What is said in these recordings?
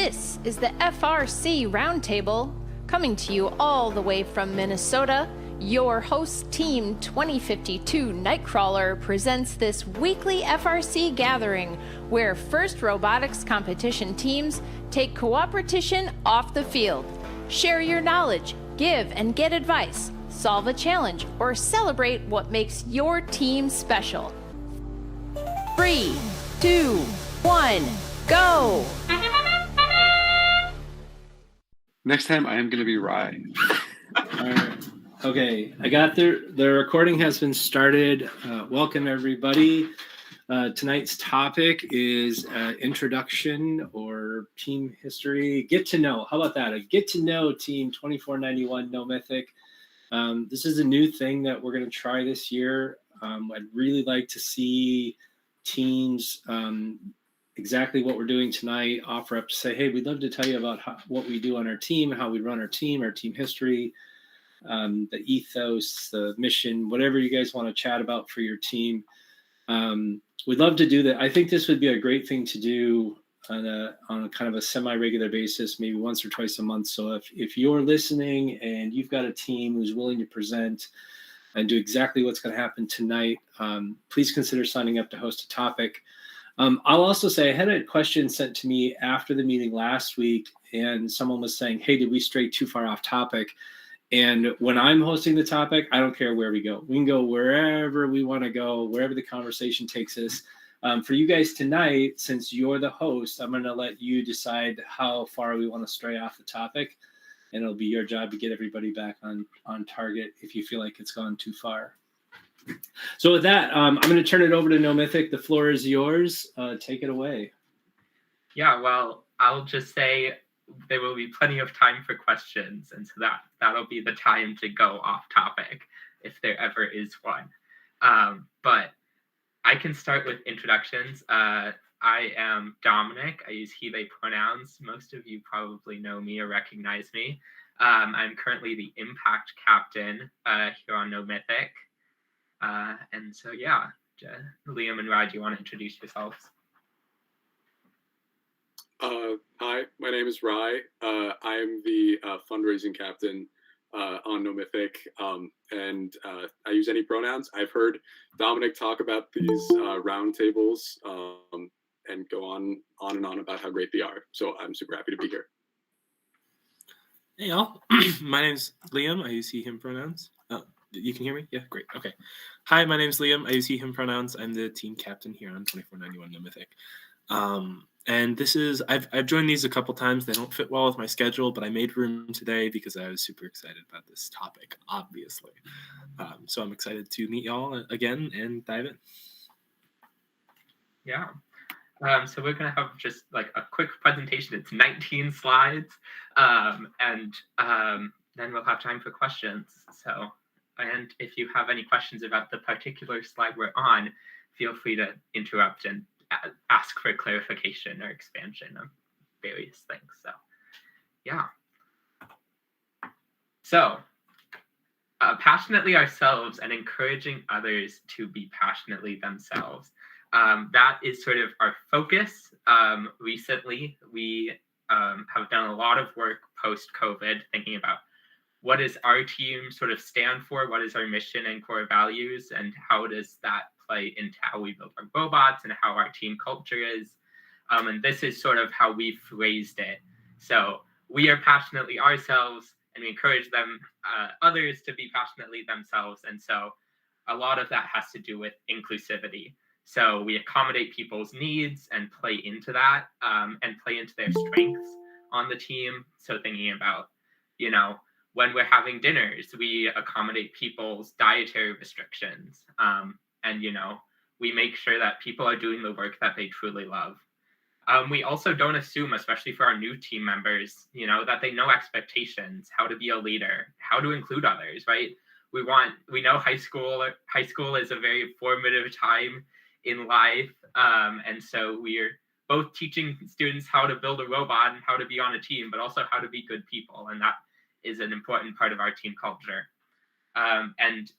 This is the FRC Roundtable, coming to you all the way from Minnesota. Your host team 2052 Nightcrawler presents this weekly FRC gathering where FIRST robotics competition teams take cooperation off the field. Share your knowledge, give and get advice, solve a challenge, or celebrate what makes your team special. 3, 2, 1, go! Next time I am going to be Rye. All right. Okay, I got the recording has been started. Welcome everybody. Tonight's topic is introduction or team history. Get to know. How about that? A get to know team 2491 NoMythic. This is a new thing that we're going to try this year. I'd really like to see teams exactly what we're doing tonight offer up to say, hey, we'd love to tell you about what we do on our team, how we run our team history. The ethos, the mission, whatever you guys want to chat about for your team. We'd love to do that. I think this would be a great thing to do on a kind of a semi-regular basis, maybe once or twice a month. So if you're listening and you've got a team who's willing to present and do exactly what's going to happen tonight, please consider signing up to host a topic. I'll also say I had a question sent to me after the meeting last week, and someone was saying, hey, did we stray too far off topic? And when I'm hosting the topic, I don't care where we go. We can go wherever we want to go, wherever the conversation takes us. For you guys tonight, since you're the host, I'm going to let you decide how far we want to stray off the topic. And it'll be your job to get everybody back on target if you feel like it's gone too far. So with that, I'm going to turn it over to NoMythic. The floor is yours. Take it away. Yeah, well, I'll just say there will be plenty of time for questions, and so that'll be the time to go off topic if there ever is one. But I can start with introductions. I am Dominic. I use he, they pronouns. Most of you probably know me or recognize me. I'm currently the Impact Captain here on NoMythic. And so, yeah, Liam and Raj, do you want to introduce yourselves? Hi, my name is Rye. I am the fundraising captain on NoMythic, and I use any pronouns. I've heard Dominic talk about these roundtables and go on and on about how great they are. So I'm super happy to be here. Hey y'all, my name's Liam. I use he, him pronouns. You can hear me? Yeah, great. Okay. Hi, my name's Liam. I use he, him pronouns. I'm the team captain here on 2491 NoMythic. And this is, I've joined these a couple times. They don't fit well with my schedule, but I made room today because I was super excited about this topic, obviously. So I'm excited to meet y'all again and dive in. Yeah. So we're going to have just like a quick presentation. It's 19 slides. And then we'll have time for questions. So, and if you have any questions about the particular slide we're on, feel free to interrupt and ask for clarification or expansion of various things. So, yeah. So, passionately ourselves and encouraging others to be passionately themselves. That is sort of our focus. Recently, we have done a lot of work post-COVID thinking about what does our team sort of stand for, what is our mission and core values, and how does that play into how we build our robots and how our team culture is. And this is sort of how we phrased it. So we are passionately ourselves, and we encourage them, others to be passionately themselves. And so a lot of that has to do with inclusivity. So we accommodate people's needs and play into that, and play into their strengths on the team. So thinking about, when we're having dinners, we accommodate people's dietary restrictions. And, we make sure that people are doing the work that they truly love. We also don't assume, especially for our new team members, that they know expectations, how to be a leader, how to include others, right? We know high school is a very formative time in life. And so we're both teaching students how to build a robot and how to be on a team, but also how to be good people. And that is an important part of our team culture. And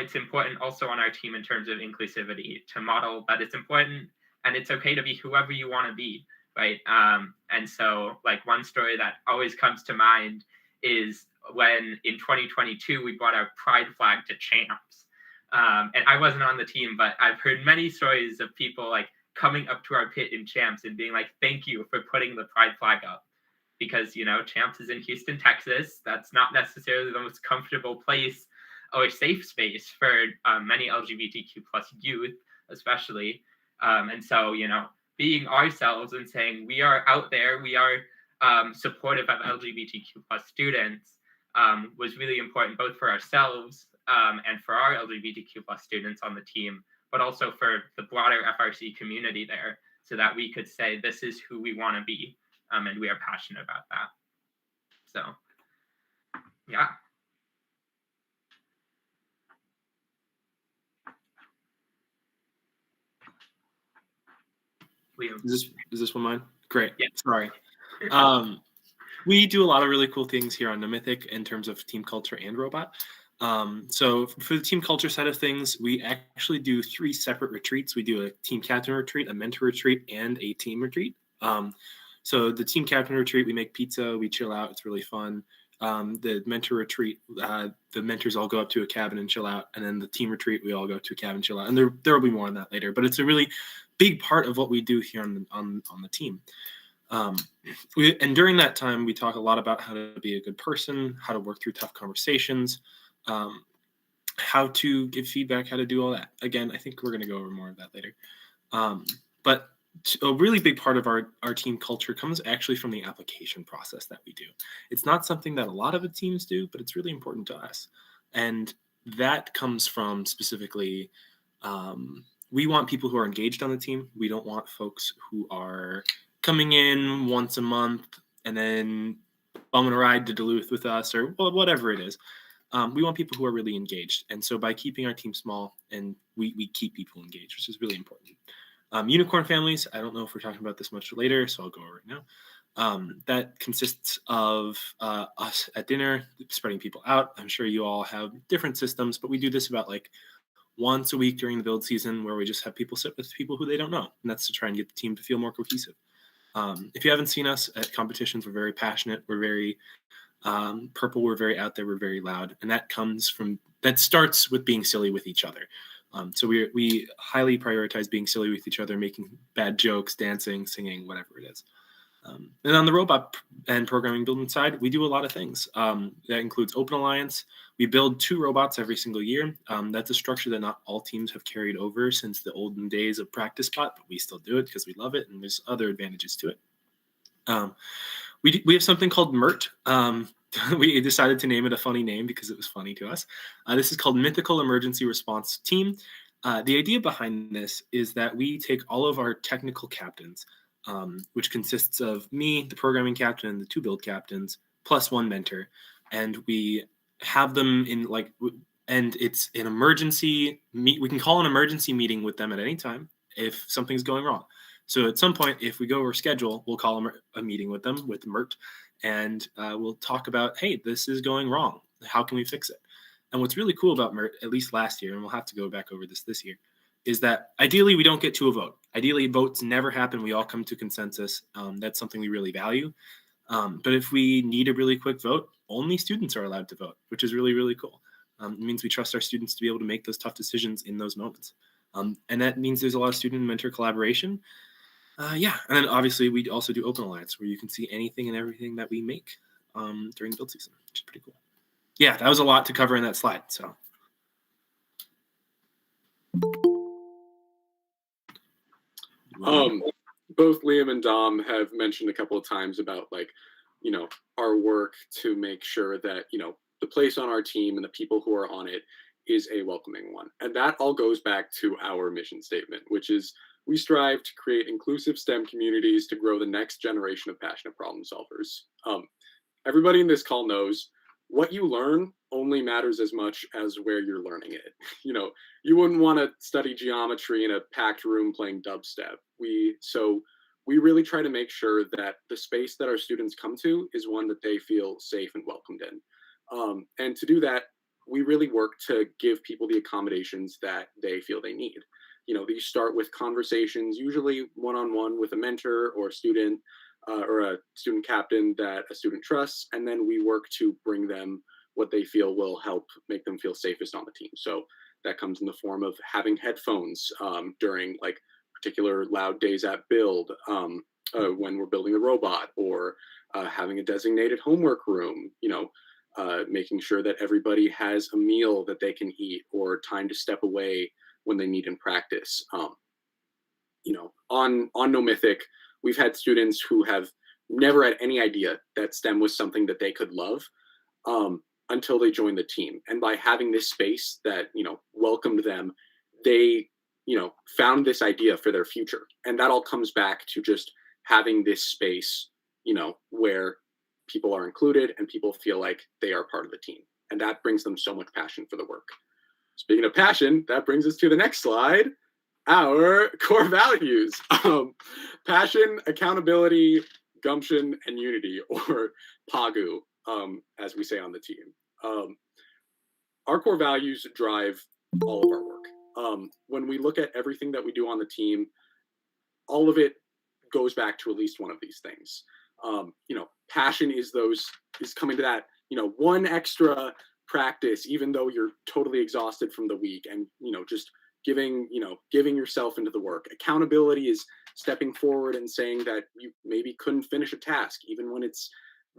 it's important also on our team in terms of inclusivity to model that it's important and it's okay to be whoever you want to be. right? And so like one story that always comes to mind is when in 2022 we brought our pride flag to champs. And I wasn't on the team, but I've heard many stories of people like coming up to our pit in champs and being like, thank you for putting the pride flag up. Because, you know, champs is in Houston, Texas. That's not necessarily the most comfortable place or safe space for many LGBTQ plus youth, especially. And so, you know, being ourselves and saying we are out there, we are supportive of LGBTQ plus students was really important, both for ourselves and for our LGBTQ plus students on the team, but also for the broader FRC community there, so that we could say this is who we want to be, and we are passionate about that. So, yeah. Liam. Is this one mine? Great. Yeah. Sorry. We do a lot of really cool things here on NoMythic in terms of team culture and robot. So for the team culture side of things, we actually do 3 separate retreats. We do a team captain retreat, a mentor retreat, and a team retreat. So the team captain retreat, we make pizza, we chill out. It's really fun. The mentor retreat, the mentors all go up to a cabin and chill out. And then the team retreat, we all go to a cabin and chill out. And there will be more on that later. But it's a really big part of what we do here on the team. And during that time, we talk a lot about how to be a good person, how to work through tough conversations, how to give feedback, how to do all that. Again, I think we're going to go over more of that later. But a really big part of our team culture comes actually from the application process that we do. It's not something that a lot of the teams do, but it's really important to us. And that comes from specifically, we want people who are engaged on the team. We don't want folks who are coming in once a month and then bumming a ride to Duluth with us or whatever it is. We want people who are really engaged. And so by keeping our team small, and we keep people engaged, which is really important. Unicorn families, I don't know if we're talking about this much later, so I'll go over it now. That consists of us at dinner, spreading people out. I'm sure you all have different systems, but we do this about like once a week during the build season, where we just have people sit with people who they don't know. And that's to try and get the team to feel more cohesive. If you haven't seen us at competitions, we're very passionate. We're very purple. We're very out there. We're very loud. And that starts with being silly with each other. So we highly prioritize being silly with each other, making bad jokes, dancing, singing, whatever it is. And on the robot and programming building side, we do a lot of things. That includes Open Alliance. We build 2 robots every single year. That's a structure that not all teams have carried over since the olden days of Practice Spot, but we still do it because we love it, and there's other advantages to it. We have something called MERT. We decided to name it a funny name because it was funny to us. This is called Mythical Emergency Response Team. The idea behind this is that we take all of our technical captains, which consists of me, the programming captain, and the 2 build captains, plus 1 mentor, and we have them in and it's an emergency we can call an emergency meeting with them at any time if something's going wrong. So at some point, if we go over schedule, we'll call a meeting with them, with MERT, and we'll talk about, hey, this is going wrong. How can we fix it? And what's really cool about MERT, at least last year, and we'll have to go back over this year, is that ideally we don't get to a vote. Ideally, votes never happen. We all come to consensus. That's something we really value. But if we need a really quick vote, only students are allowed to vote, which is really, really cool. It means we trust our students to be able to make those tough decisions in those moments. And that means there's a lot of student and mentor collaboration. And then obviously we also do Open Alliance, where you can see anything and everything that we make during the build season, which is pretty cool. Yeah, that was a lot to cover in that slide. So. Both Liam and Dom have mentioned a couple of times about our work to make sure that, the place on our team and the people who are on it is a welcoming one. And that all goes back to our mission statement, which is we strive to create inclusive STEM communities to grow the next generation of passionate problem solvers. Everybody in this call knows what you learn only matters as much as where you're learning it. You wouldn't want to study geometry in a packed room playing dubstep. We really try to make sure that the space that our students come to is one that they feel safe and welcomed in. And to do that, we really work to give people the accommodations that they feel they need. these start with conversations, usually one-on-one with a mentor or a student or a student captain that a student trusts, and then we work to bring them what they feel will help make them feel safest on the team. So that comes in the form of having headphones during like particular loud days at build when we're building a robot, or having a designated homework room, making sure that everybody has a meal that they can eat or time to step away when they need in practice. On NoMythic, we've had students who have never had any idea that STEM was something that they could love until they joined the team. And by having this space that, welcomed them, they, found this idea for their future. And that all comes back to just having this space, where people are included and people feel like they are part of the team. And that brings them so much passion for the work. Speaking of passion, that brings us to the next slide, our core values. Passion, accountability, gumption, and unity, or PAGU, as we say on the team. Our core values drive all of our work. When we look at everything that we do on the team, all of it goes back to at least one of these things. Passion is coming to that, one extra practice, even though you're totally exhausted from the week, and, just giving yourself into the work. Accountability is stepping forward and saying that you maybe couldn't finish a task, even when it's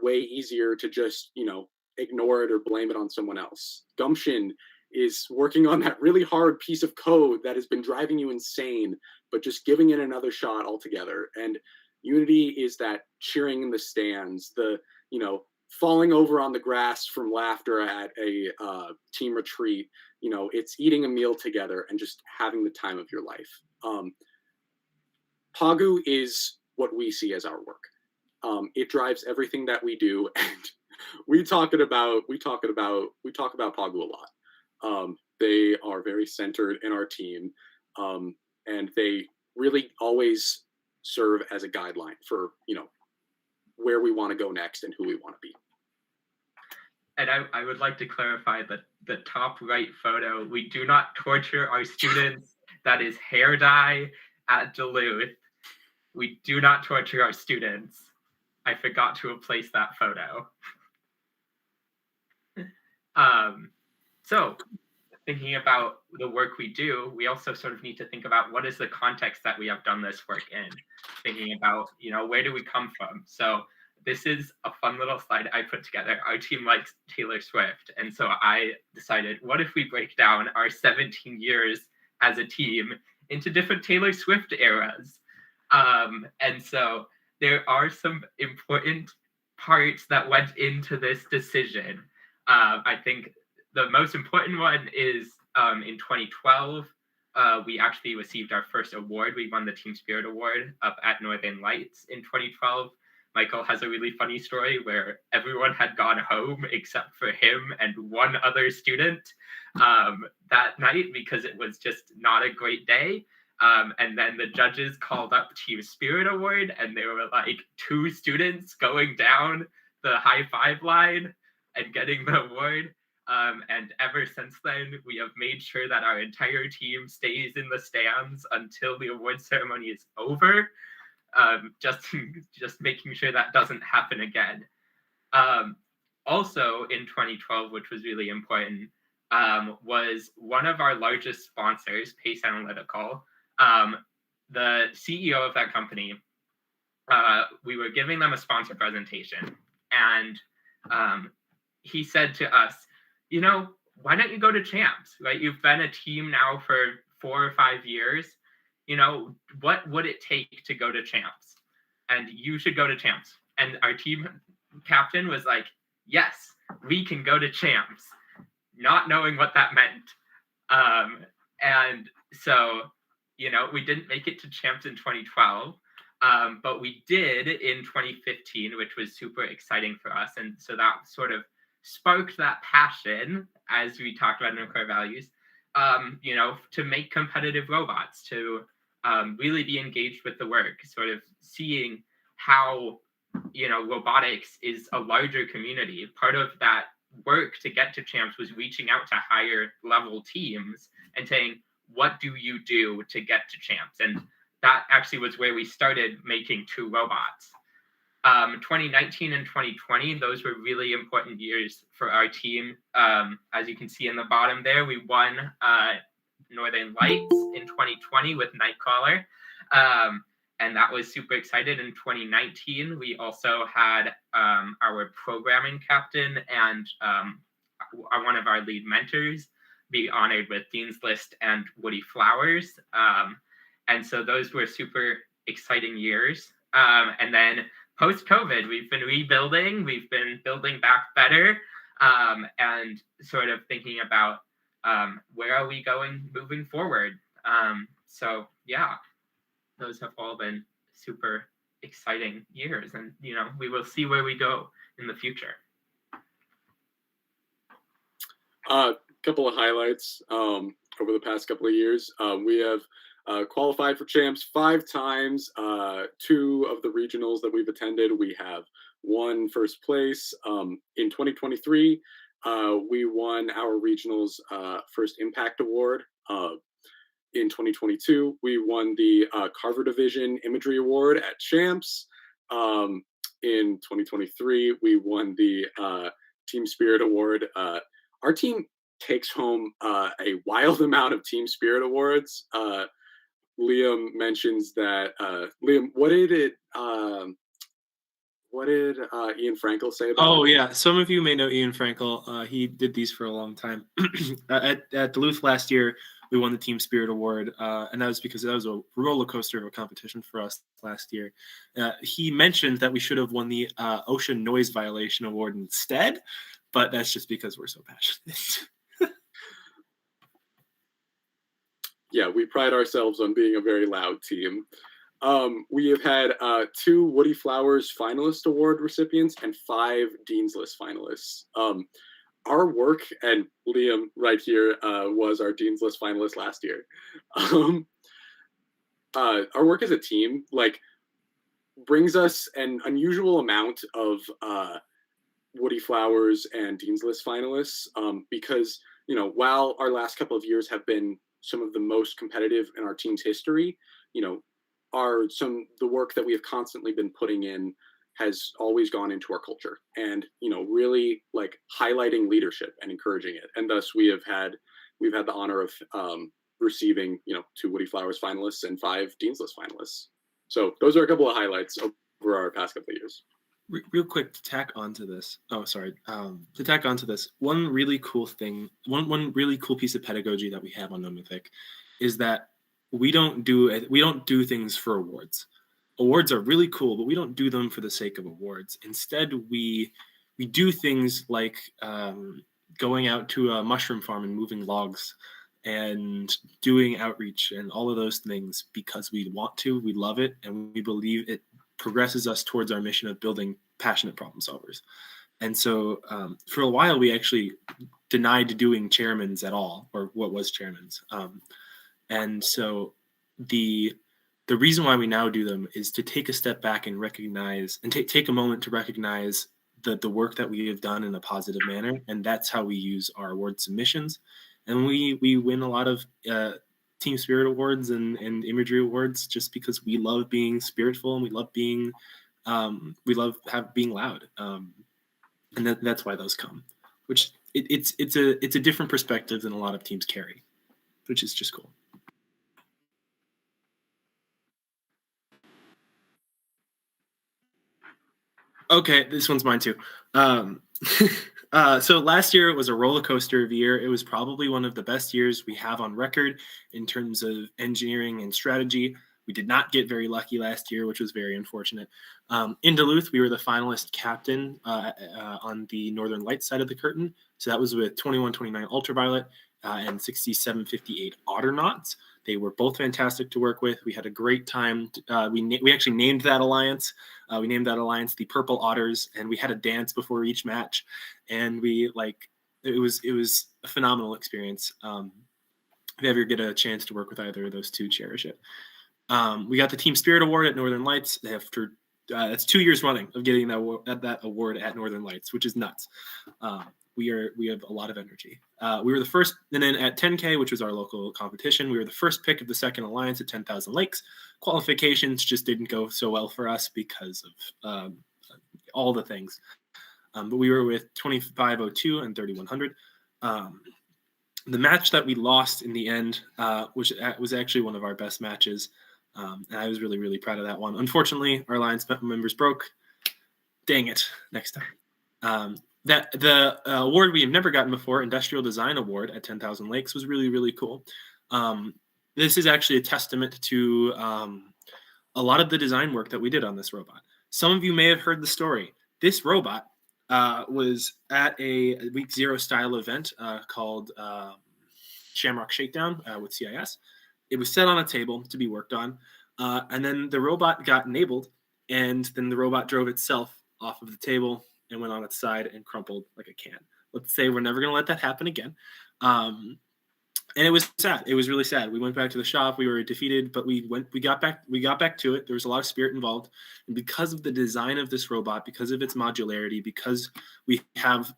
way easier to just, ignore it or blame it on someone else. Gumption is working on that really hard piece of code that has been driving you insane, but just giving it another shot altogether. And unity is that cheering in the stands, the, falling over on the grass from laughter at a team retreat. It's eating a meal together and just having the time of your life. PAGU is what we see as our work. It drives everything that we do, and we talk about PAGU a lot. They are very centered in our team, and they really always serve as a guideline for where we want to go next and who we want to be. And I would like to clarify that the top right photo, we do not torture our students. That is hair dye at Duluth. We do not torture our students. I forgot to replace that photo. So thinking about the work we do, we also sort of need to think about what is the context that we have done this work in. Thinking about, where do we come from? So this is a fun little slide I put together. Our team likes Taylor Swift. And so I decided, what if we break down our 17 years as a team into different Taylor Swift eras? And so there are some important parts that went into this decision. I think the most important one is in 2012, we actually received our first award. We won the Team Spirit Award up at Northern Lights in 2012. Michael has a really funny story where everyone had gone home except for him and one other student that night because it was just not a great day. And then the judges called up Team Spirit Award, and there were like 2 students going down the high five line and getting the award. And ever since then, we have made sure that our entire team stays in the stands until the award ceremony is over. Just making sure that doesn't happen again. Also in 2012, which was really important, was one of our largest sponsors, Pace Analytical. The CEO of that company, we were giving them a sponsor presentation, and he said to us, why don't you go to Champs, right? You've been a team now for 4 or 5 years. What would it take to go to Champs? And you should go to Champs. And our team captain was like, yes, we can go to Champs, not knowing what that meant. And so, we didn't make it to Champs in 2012, but we did in 2015, which was super exciting for us. And so that sort of sparked that passion, as we talked about in our core values, to make competitive robots, to really be engaged with the work, sort of seeing how, robotics is a larger community. Part of that work to get to Champs was reaching out to higher level teams and saying, what do you do to get to champs? And that actually was where we started making 2 robots. 2019 and 2020, those were really important years for our team. As you can see in the bottom there, we won Northern Lights in 2020 with Nightcrawler. And that was super excited. In 2019, we also had our programming captain and one of our lead mentors be honored with Dean's List and Woody Flowers. And so those were super exciting years. And then post-COVID, we've been rebuilding, we've been building back better, and sort of thinking about where are we going moving forward. So yeah, those have all been super exciting years, and we will see where we go in the future. Couple of highlights over the past couple of years. We have qualified for champs 5 times. 2 of the regionals that we've attended, we have won first place. In 2023, we won our regionals first impact award. In 2022, we won the Carver Division Imagery Award at Champs. In 2023, we won the Team Spirit Award. Our team takes home a wild amount of Team Spirit awards. Liam mentions that. Liam, what did Ian Frankel say about it? Oh, yeah. Some of you may know Ian Frankel. He did these for a long time. At Duluth last year, we won the Team Spirit Award, and that was because that was a roller coaster of a competition for us last year. He mentioned that we should have won the Ocean Noise Violation Award instead, but that's just because we're so passionate. Yeah, we pride ourselves on being a very loud team. We have had 2 Woody Flowers Finalist Award recipients and 5 Dean's List finalists. Our work, and Liam right here was our Dean's List finalist last year. Our work as a team brings us an unusual amount of Woody Flowers and Dean's List finalists because, while our last couple of years have been some of the most competitive in our team's history, the work that we have constantly been putting in has always gone into our culture and, really highlighting leadership and encouraging it. And thus we've had the honor of receiving, 2 Woody Flowers finalists and 5 Dean's List finalists. So those are a couple of highlights over our past couple of years. Real quick, to tack onto this. One really cool thing, one really cool piece of pedagogy that we have on NoMythic is that we don't do things for awards. Awards are really cool, but we don't do them for the sake of awards. Instead, we do things like going out to a mushroom farm and moving logs and doing outreach and all of those things because we want to, we love it, and we believe it progresses us towards our mission of building passionate problem solvers. And so for a while, we actually denied doing chairmans at all, or what was chairmans. And so the reason why we now do them is to take a step back and recognize and take a moment to recognize the work that we have done in a positive manner. And that's how we use our award submissions. And we win a lot of Team Spirit awards and imagery awards just because we love being spiritful and we love being being loud. And that's why those come, which it's a different perspective than a lot of teams carry, which is just cool. Okay, this one's mine too. So last year it was a roller coaster of a year. It was probably one of the best years we have on record in terms of engineering and strategy. We did not get very lucky last year, which was very unfortunate. In Duluth, we were the finalist captain on the Northern Lights side of the curtain. So that was with 2129 Ultraviolet and 6758 Otternauts. They were both fantastic to work with. We had a great time. We actually named that alliance. We named that alliance the Purple Otters, and we had a dance before each match. And it was a phenomenal experience. If you ever get a chance to work with either of those two, cherish it. We got the Team Spirit Award at Northern Lights. That's 2 years running of getting that award at Northern Lights, which is nuts. we have a lot of energy. We were the first, and then at 10K, which was our local competition, we were the first pick of the second alliance at 10,000 Lakes. Qualifications just didn't go so well for us because of all the things. But we were with 2502 and 3100. The match that we lost in the end, which was actually one of our best matches, and I was really, really proud of that one. Unfortunately, our alliance members broke. Dang it! Next time. The award we have never gotten before, Industrial Design Award at 10,000 Lakes, was really, really cool. This is actually a testament to a lot of the design work that we did on this robot. Some of you may have heard the story. This robot was at a Week 0 style event called Shamrock Shakedown with CIS. It was set on a table to be worked on, and then the robot got enabled, and then the robot drove itself off of the table and went on its side and crumpled like a can. Let's say we're never going to let that happen again. And it was sad. It was really sad. We went back to the shop. We were defeated, but we got back to it. There was a lot of spirit involved. And because of the design of this robot, because of its modularity, because we have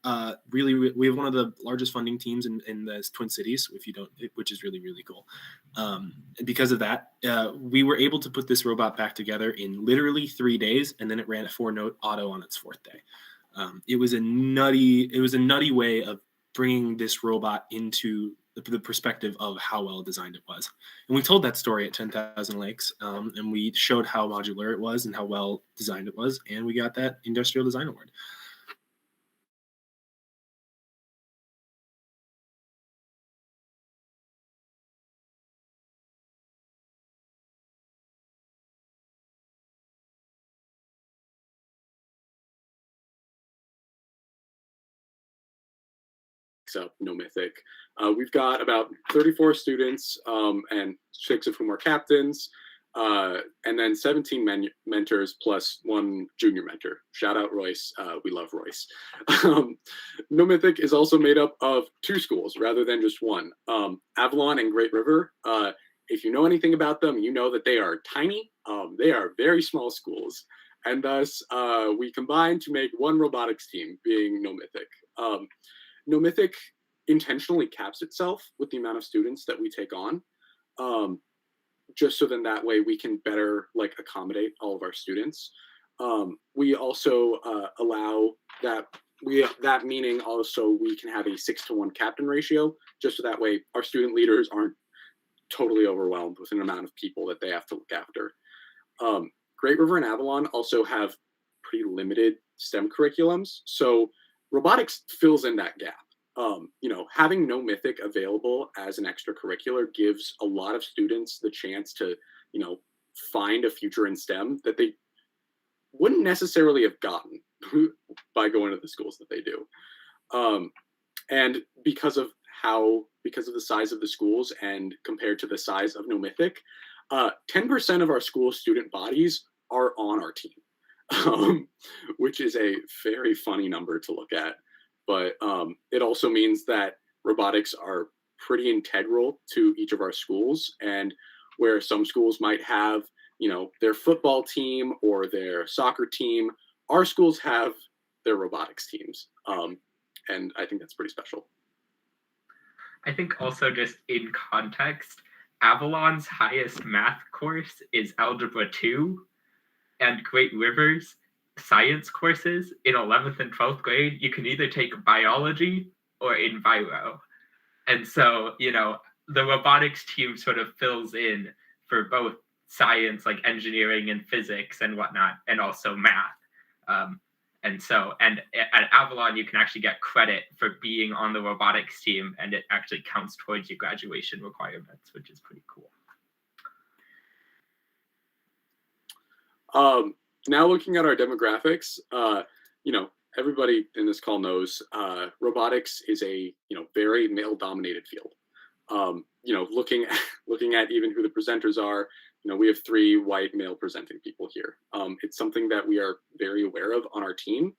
we have one of the largest funding teams in the Twin Cities, which is really, really cool. And because of that, we were able to put this robot back together in literally 3 days, and then it ran a 4-note auto on its 4th day. It was a nutty way of bringing this robot into the perspective of how well designed it was. And we told that story at 10,000 Lakes, and we showed how modular it was and how well designed it was, and we got that Industrial Design Award. Up NoMythic. We've got about 34 students, and 6 of whom are captains, and then 17 mentors plus 1 junior mentor. Shout out Royce. We love Royce. NoMythic is also made up of 2 schools rather than just one. Avalon and Great River. If you know anything about them, you know that they are tiny. They are very small schools. And thus, we combined to make one robotics team, being NoMythic. NoMythic intentionally caps itself with the amount of students that we take on, just so then that way we can better accommodate all of our students. We also allow that meaning also we can have a 6-to-1 captain ratio, just so that way our student leaders aren't totally overwhelmed with an amount of people that they have to look after. Great River and Avalon also have pretty limited STEM curriculums, so robotics fills in that gap. Having NoMythic available as an extracurricular gives a lot of students the chance to, find a future in STEM that they wouldn't necessarily have gotten by going to the schools that they do. And because of the size of the schools and compared to the size of NoMythic, 10% of our school student bodies are on our team. Which is a very funny number to look at. But it also means that robotics are pretty integral to each of our schools. And where some schools might have, their football team or their soccer team, our schools have their robotics teams. And I think that's pretty special. I think also just in context, Avalon's highest math course is Algebra 2, and Great River's science courses in 11th and 12th grade, you can either take biology or enviro. And so, the robotics team sort of fills in for both science, like engineering and physics and whatnot, and also math. And at Avalon, you can actually get credit for being on the robotics team, and it actually counts towards your graduation requirements, which is pretty cool. Now looking at our demographics, everybody in this call knows robotics is a very male-dominated field. Looking at even who the presenters are, we have 3 white male presenting people here. It's something that we are very aware of on our team,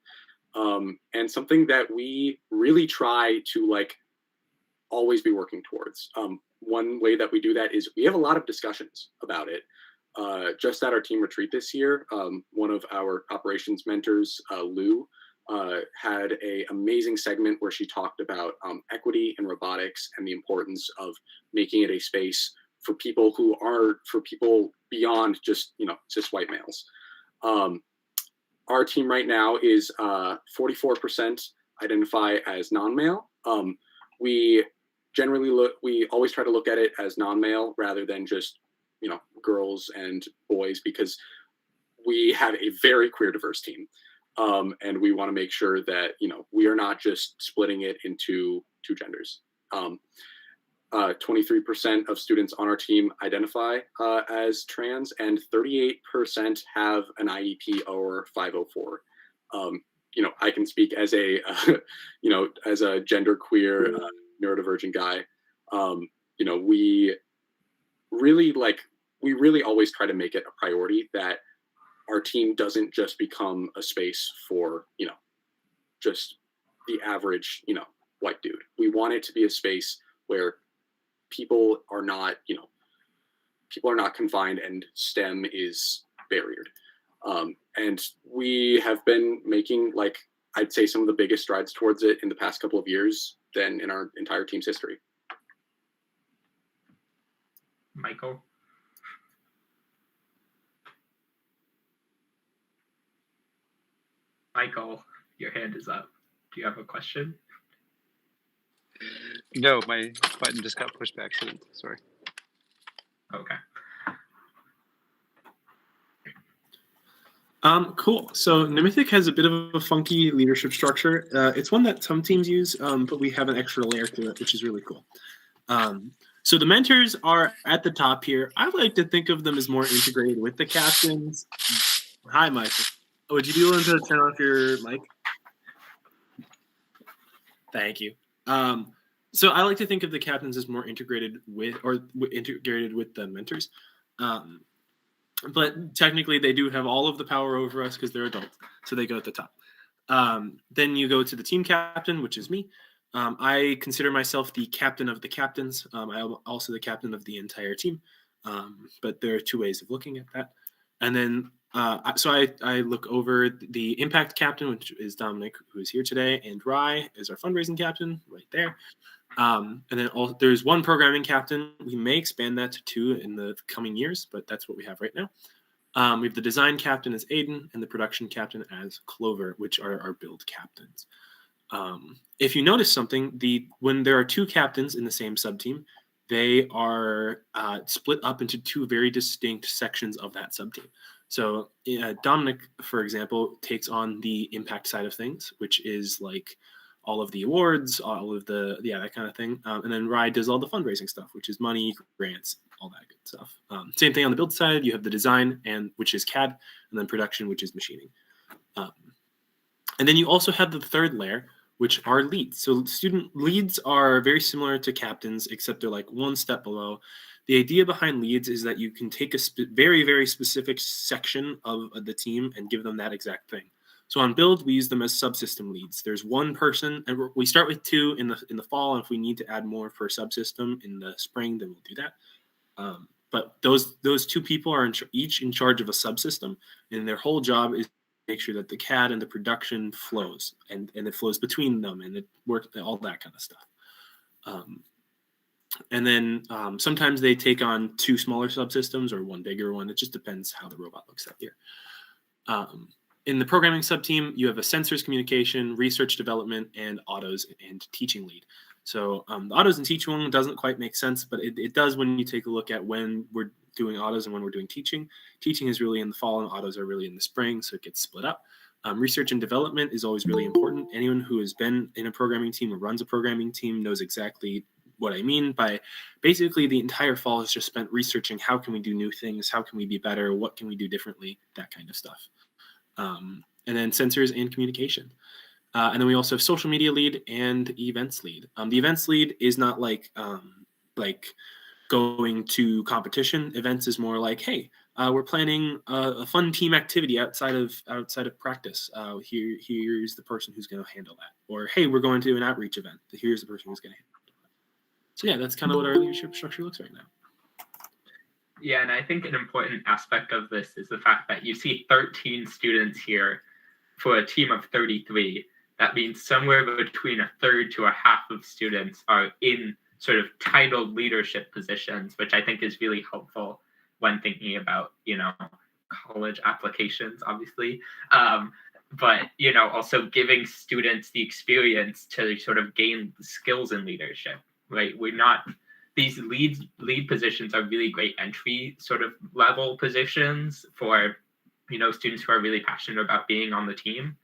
and something that we really try to always be working towards. One way that we do that is we have a lot of discussions about it. Just at our team retreat this year, one of our operations mentors, Lou, had an amazing segment where she talked about equity in robotics and the importance of making it a space for people beyond just, cis white males. Our team right now is 44% identify as non-male. We always try to look at it as non-male rather than just, girls and boys, because we have a very queer diverse team. And we want to make sure that, we are not just splitting it into two genders. 23% of students on our team identify as trans, and 38% have an IEP or 504. I can speak as a, as a genderqueer, neurodivergent guy. We really always try to make it a priority that our team doesn't just become a space for, just the average, white dude. We want it to be a space where people are not confined and STEM is barriered. And we have been making, I'd say, some of the biggest strides towards it in the past couple of years than in our entire team's history. Michael? Michael, your hand is up. Do you have a question? No, my button just got pushed by accident. Sorry. Okay. Cool. So NoMythic has a bit of a funky leadership structure. It's one that some teams use, but we have an extra layer to it, which is really cool. So the mentors are at the top here. I like to think of them as more integrated with the captains. Hi, Michael. Would you be willing to turn off your mic? Thank you. So I like to think of the captains as more integrated with the mentors. But technically they do have all of the power over us because they're adults. So they go at the top. Then you go to the team captain, which is me. I consider myself the captain of the captains. I'm also the captain of the entire team. But there are two ways of looking at that. And then so I look over the impact captain, which is Dominic, who is here today, and Rye is our fundraising captain right there. And then there's one programming captain. We may expand that to two in the coming years, but that's what we have right now. We have the design captain as Aiden and the production captain as Clover, which are our build captains. If you notice something, when there are two captains in the same sub-team, they are split up into two very distinct sections of that sub-team. So Dominic, for example, takes on the impact side of things, which is like all of the awards, all of that kind of thing. And then Rye does all the fundraising stuff, which is money, grants, all that good stuff. Same thing on the build side. You have the design, which is CAD, and then production, which is machining. And then you also have the third layer, which are leads. So student leads are very similar to captains, except they're like one step below. The idea behind leads is that you can take a very, very specific section of the team and give them that exact thing. So on build, we use them as subsystem leads. There's one person, and we start with two in the fall, and if we need to add more for subsystem in the spring, then we'll do that. But those two people are each in charge of a subsystem, and their whole job is to make sure that the CAD and the production flows, and it flows between them, and it works, all that kind of stuff. And then sometimes they take on two smaller subsystems or one bigger one. It just depends how the robot looks that year. In the programming sub-team, you have a sensors communication, research development, and autos and teaching lead. So the autos and teaching one doesn't quite make sense, but it does when you take a look at when we're doing autos and when we're doing teaching. Teaching is really in the fall and autos are really in the spring, so it gets split up. Research and development is always really important. Anyone who has been in a programming team or runs a programming team knows exactly what I mean by basically the entire fall is just spent researching how can we do new things, how can we be better, what can we do differently, that kind of stuff. And then sensors and communication. And then we also have social media lead and events lead. The events lead is not like going to competition. Events is more like, hey, we're planning a fun team activity outside of practice. Here's the person who's going to handle that. Or hey, we're going to an outreach event. Here's the person who's going to handle it. So yeah, that's kind of what our leadership structure looks right now. Yeah, and I think an important aspect of this is the fact that you see 13 students here for a team of 33, that means somewhere between a third to a half of students are in sort of titled leadership positions, which I think is really helpful when thinking about, college applications, obviously. But, also giving students the experience to sort of gain skills in leadership, right? These lead positions are really great entry sort of level positions for, students who are really passionate about being on the team.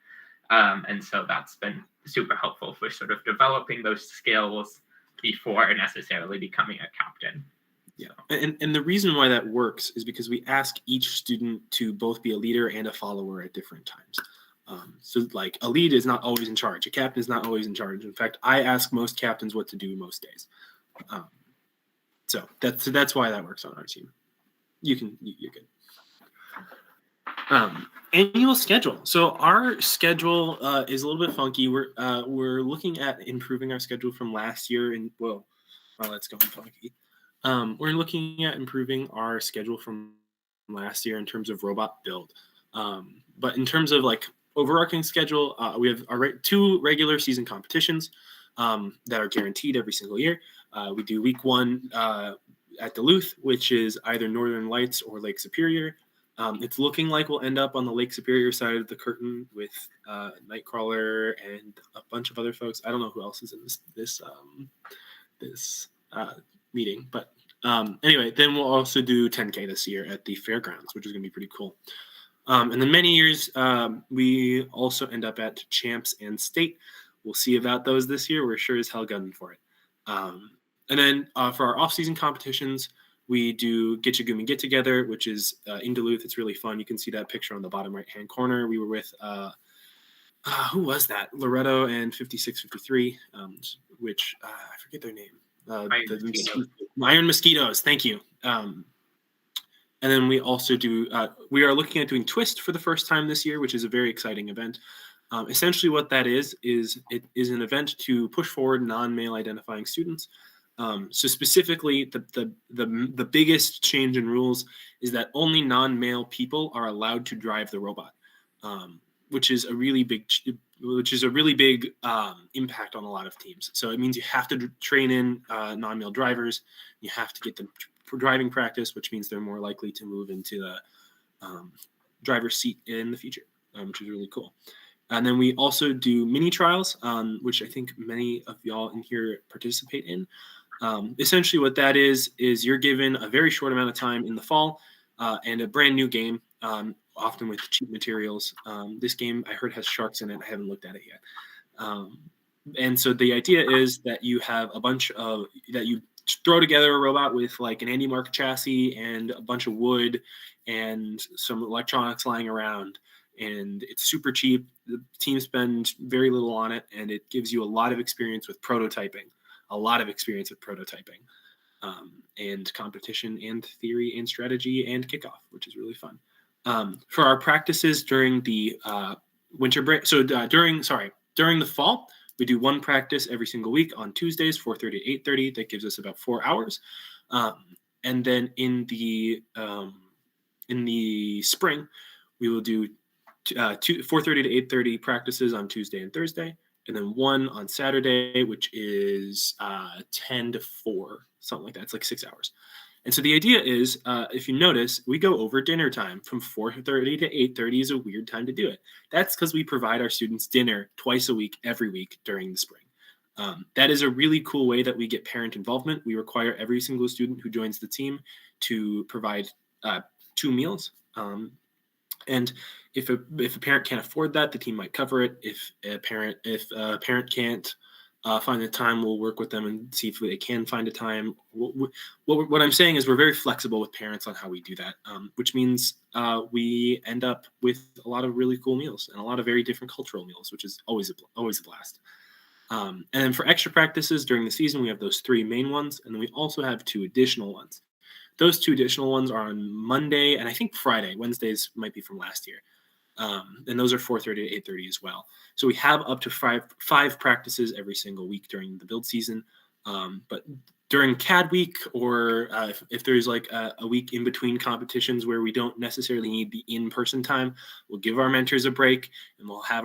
And so that's been super helpful for sort of developing those skills before necessarily becoming a captain. Yeah, and the reason why that works is because we ask each student to both be a leader and a follower at different times. So like a lead is not always in charge. A captain is not always in charge. In fact, I ask most captains what to do most days. So that's why that works on our team. You're good. Annual schedule. So our schedule is a little bit funky. We're looking at improving our schedule from last year, and well, let's go funky. We're looking at improving our schedule from last year in terms of robot build. But in terms of like overarching schedule, we have our 2 regular season competitions that are guaranteed every single year. We do week 1 at Duluth, which is either Northern Lights or Lake Superior. It's looking like we'll end up on the Lake Superior side of the curtain with Nightcrawler and a bunch of other folks. I don't know who else is in this meeting, but anyway, then we'll also do 10K this year at the fairgrounds, which is going to be pretty cool. And then many years, we also end up at champs and state. We'll see about those this year. We're sure as hell gunning for it. And then for our off-season competitions, we do Get Ya Gumi Get Together, which is in Duluth. It's really fun. You can see that picture on the bottom right-hand corner. We were with, who was that? Loretto and 5653, which I forget their name. Iron Mosquitoes. Thank you. And then we also do, we are looking at doing Twist for the first time this year, which is a very exciting event. Essentially what that is it is an event to push forward non-male identifying students. So specifically, the biggest change in rules is that only non-male people are allowed to drive the robot, which is a really big impact on a lot of teams. So it means you have to train in non-male drivers. You have to get them for driving practice, which means they're more likely to move into the driver's seat in the future, which is really cool. And then we also do mini trials, which I think many of y'all in here participate in. Essentially what that is you're given a very short amount of time in the fall and a brand new game, often with cheap materials. This game I heard has sharks in it. I haven't looked at it yet. And so the idea is that you have you throw together a robot with like an Andy Mark chassis and a bunch of wood and some electronics lying around. And it's super cheap. The team spends very little on it, and it gives you a lot of experience with prototyping, and competition and theory and strategy and kickoff, which is really fun. For our practices during the winter break, during the fall, we do 1 practice every single week on Tuesdays, 4:30 to 8:30. That gives us about 4 hours. And then in the spring, we will do 4:30 to 8:30 practices on Tuesday and Thursday, and then 1 on Saturday, which is 10 to 4, something like that. It's like 6 hours. And so the idea is, if you notice, we go over dinner time. From 4:30 to 8:30 is a weird time to do it. That's because we provide our students dinner twice a week, every week during the spring. That is a really cool way that we get parent involvement. We require every single student who joins the team to provide 2 meals. And if a parent can't afford that, the team might cover it. If a parent can't find the time, we'll work with them and see if they can find a time. What I'm saying is we're very flexible with parents on how we do that, which means we end up with a lot of really cool meals and a lot of very different cultural meals, which is always a blast. And then for extra practices during the season, we have those 3 main ones, and then we also have 2 additional ones. Those 2 additional ones are on Monday and I think Friday. Wednesdays might be from last year. And those are 4:30 to 8:30 as well. So we have up to five practices every single week during the build season. But during CAD week, or if there's like a week in between competitions where we don't necessarily need the in-person time, we'll give our mentors a break, and we'll have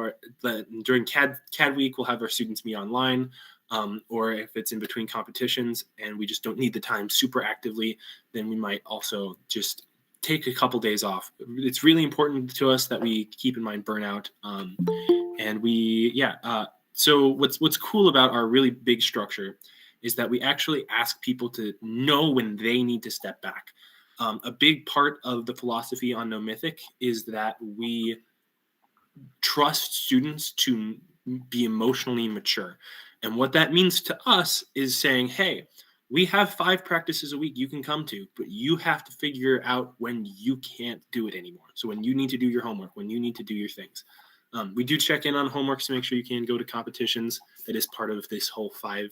during CAD week, we'll have our students meet online. Or if it's in between competitions and we just don't need the time super actively, then we might also just take a couple days off. It's really important to us that we keep in mind burnout. So what's cool about our really big structure is that we actually ask people to know when they need to step back. A big part of the philosophy on NoMythic is that we trust students to be emotionally mature. And what that means to us is saying, hey, we have 5 practices a week you can come to, but you have to figure out when you can't do it anymore. So when you need to do your homework, when you need to do your things. We do check in on homework to make sure you can go to competitions. That is part of this whole 5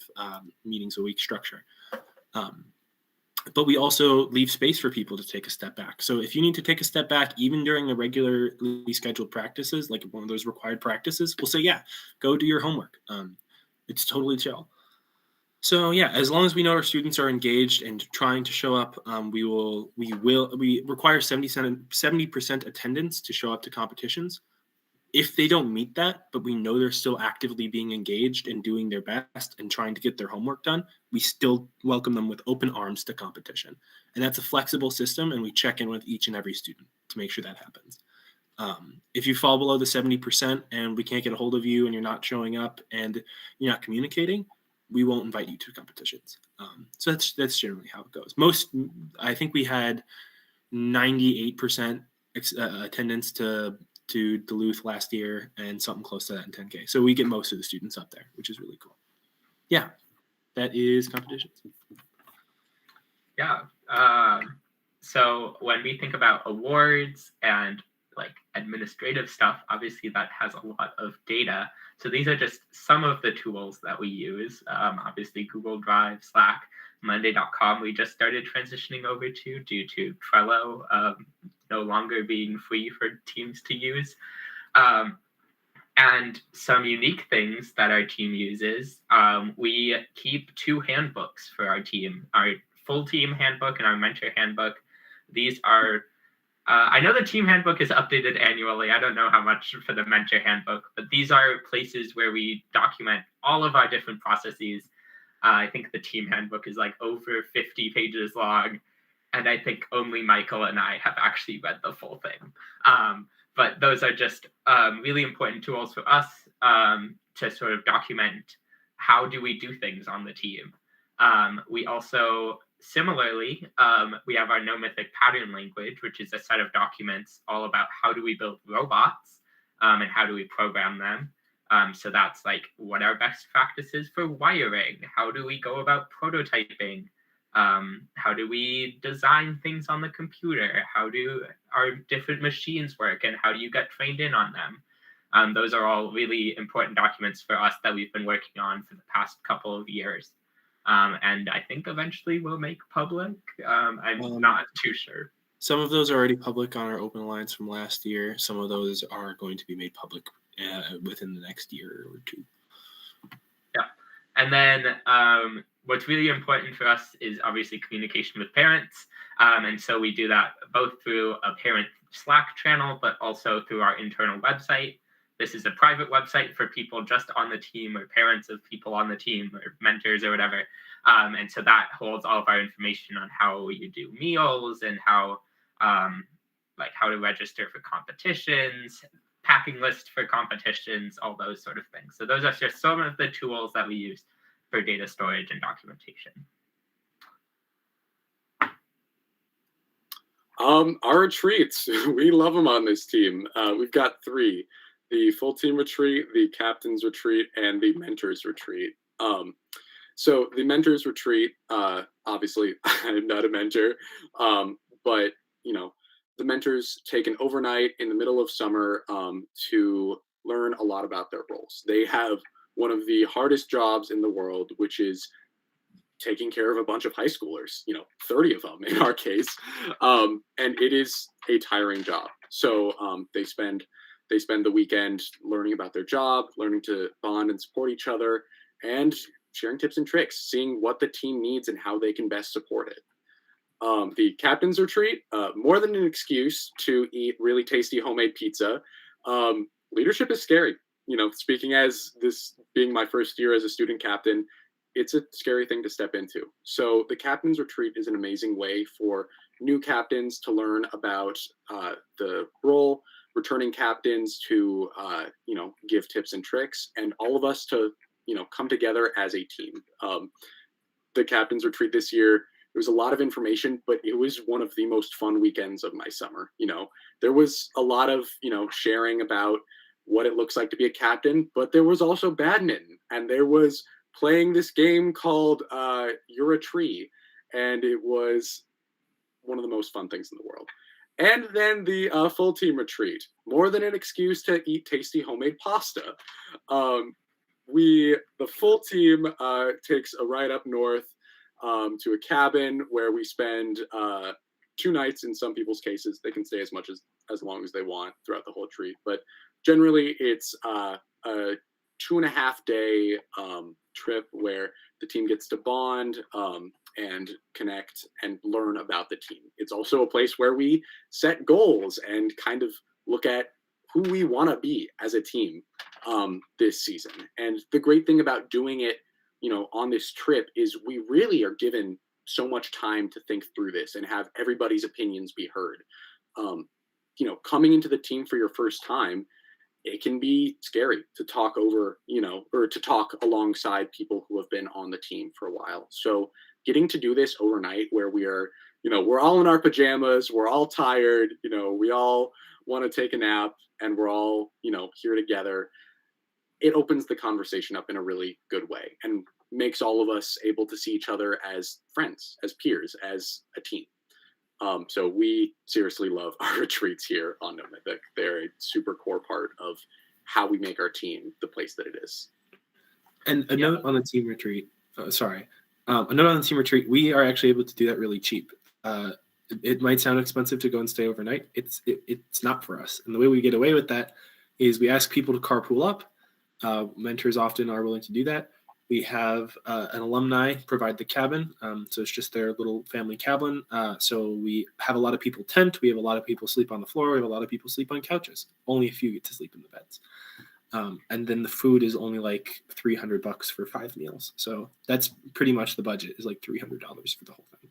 meetings a week structure. But we also leave space for people to take a step back. So if you need to take a step back, even during the regularly scheduled practices, like one of those required practices, we'll say, yeah, go do your homework. It's totally chill. So yeah, as long as we know our students are engaged and trying to show up, we require 70% attendance to show up to competitions. If they don't meet that, but we know they're still actively being engaged and doing their best and trying to get their homework done, we still welcome them with open arms to competition. And that's a flexible system, and we check in with each and every student to make sure that happens. If you fall below the 70% and we can't get a hold of you and you're not showing up and you're not communicating, we won't invite you to competitions. So that's generally how it goes. I think we had 98% attendance to Duluth last year and something close to that in 10K. So we get most of the students up there, which is really cool. Yeah, that is competitions. Yeah. So when we think about awards and like administrative stuff, obviously that has a lot of data. So these are just some of the tools that we use. Obviously Google Drive, Slack, Monday.com, we just started transitioning over to due to Trello no longer being free for teams to use. And some unique things that our team uses, we keep 2 handbooks for our team, our full team handbook and our mentor handbook. These are, I know the team handbook is updated annually. I don't know how much for the mentor handbook, but these are places where we document all of our different processes. I think the team handbook is like over 50 pages long. And I think only Michael and I have actually read the full thing. But those are just really important tools for us to sort of document how do we do things on the team. We also, similarly, we have our NoMythic pattern language, which is a set of documents all about how do we build robots and how do we program them. So that's like, what are best practices for wiring? How do we go about prototyping? How do we design things on the computer? How do our different machines work, and how do you get trained in on them? Those are all really important documents for us that we've been working on for the past couple of years. And I think eventually we'll make public. I'm not too sure. Some of those are already public on our Open Alliance from last year. Some of those are going to be made public within the next year or 2. Yeah. And then what's really important for us is obviously communication with parents. And so we do that both through a parent Slack channel, but also through our internal website. This is a private website for people just on the team or parents of people on the team or mentors or whatever. And so that holds all of our information on how you do meals and how to register for competitions, packing list for competitions, all those sort of things. So those are just some of the tools that we use for data storage and documentation. Our retreats, we love them on this team. We've got 3, the full team retreat, the captain's retreat, and the mentors retreat. So the mentors retreat, obviously I'm not a mentor, but the mentors take an overnight in the middle of summer to learn a lot about their roles. They have one of the hardest jobs in the world, which is taking care of a bunch of high schoolers, 30 of them in our case. And it is a tiring job. So they spend the weekend learning about their job, learning to bond and support each other, and sharing tips and tricks, seeing what the team needs and how they can best support it. The captain's retreat, more than an excuse to eat really tasty homemade pizza. Leadership is scary. Speaking as this being my first year as a student captain, it's a scary thing to step into. So the captain's retreat is an amazing way for new captains to learn about the role, returning captains to, give tips and tricks, and all of us to, come together as a team. The captain's retreat this year, there was a lot of information, but it was one of the most fun weekends of my summer. There was a lot of, sharing about what it looks like to be a captain, but there was also badminton, and there was playing this game called You're a Tree, and it was one of the most fun things in the world. And then the full team retreat, more than an excuse to eat tasty homemade pasta. The full team takes a ride up north to a cabin where we spend 2 nights. In some people's cases, they can stay as long as they want throughout the whole retreat. But generally, it's a 2.5 day trip where the team gets to bond and connect and learn about the team. It's also a place where we set goals and kind of look at who we want to be as a team this season. And the great thing about doing it, on this trip is we really are given so much time to think through this and have everybody's opinions be heard. Coming into the team for your first time, it can be scary to talk over, or to talk alongside people who have been on the team for a while. So getting to do this overnight where we are, we're all in our pajamas, we're all tired, we all want to take a nap, and we're all, here together. It opens the conversation up in a really good way and makes all of us able to see each other as friends, as peers, as a team. So we seriously love our retreats here on NoMythic. They're a super core part of how we make our team the place that it is. And a note on the team retreat. A note on the team retreat. We are actually able to do that really cheap. It might sound expensive to go and stay overnight. It's not for us. And the way we get away with that is we ask people to carpool up. Mentors often are willing to do that. We have an alumni provide the cabin. So it's just their little family cabin. So we have a lot of people tent. We have a lot of people sleep on the floor. We have a lot of people sleep on couches. Only a few get to sleep in the beds. And then the food is only like $300 for 5 meals. So that's pretty much the budget, is like $300 for the whole thing.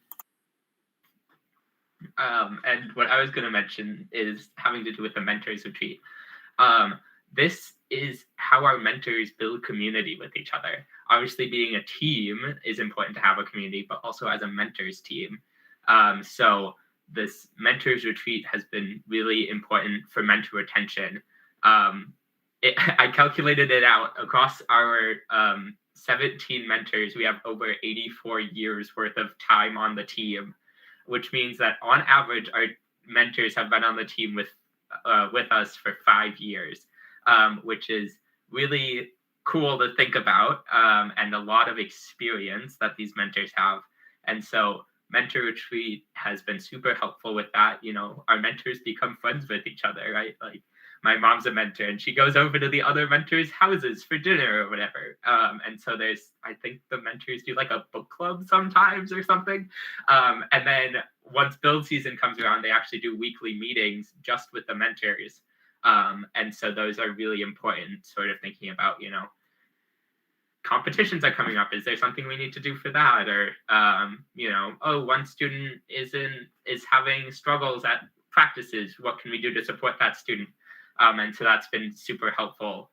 And what I was going to mention is having to do with the mentors retreat. This is how our mentors build community with each other. Obviously, being a team is important to have a community, but also as a mentors team. So this mentors retreat has been really important for mentor retention. I calculated it out across our 17 mentors. We have over 84 years worth of time on the team, which means that on average, our mentors have been on the team with us for 5 years, which is really cool to think about, and a lot of experience that these mentors have. And so mentor retreat has been super helpful with that. Our mentors become friends with each other, right? Like my mom's a mentor and she goes over to the other mentors' houses for dinner or whatever. And so I think the mentors do like a book club sometimes or something. And then once build season comes around, they actually do weekly meetings just with the mentors. And so those are really important, sort of thinking about, competitions are coming up. Is there something we need to do for that? Or, one student is having struggles at practices. What can we do to support that student? And so that's been super helpful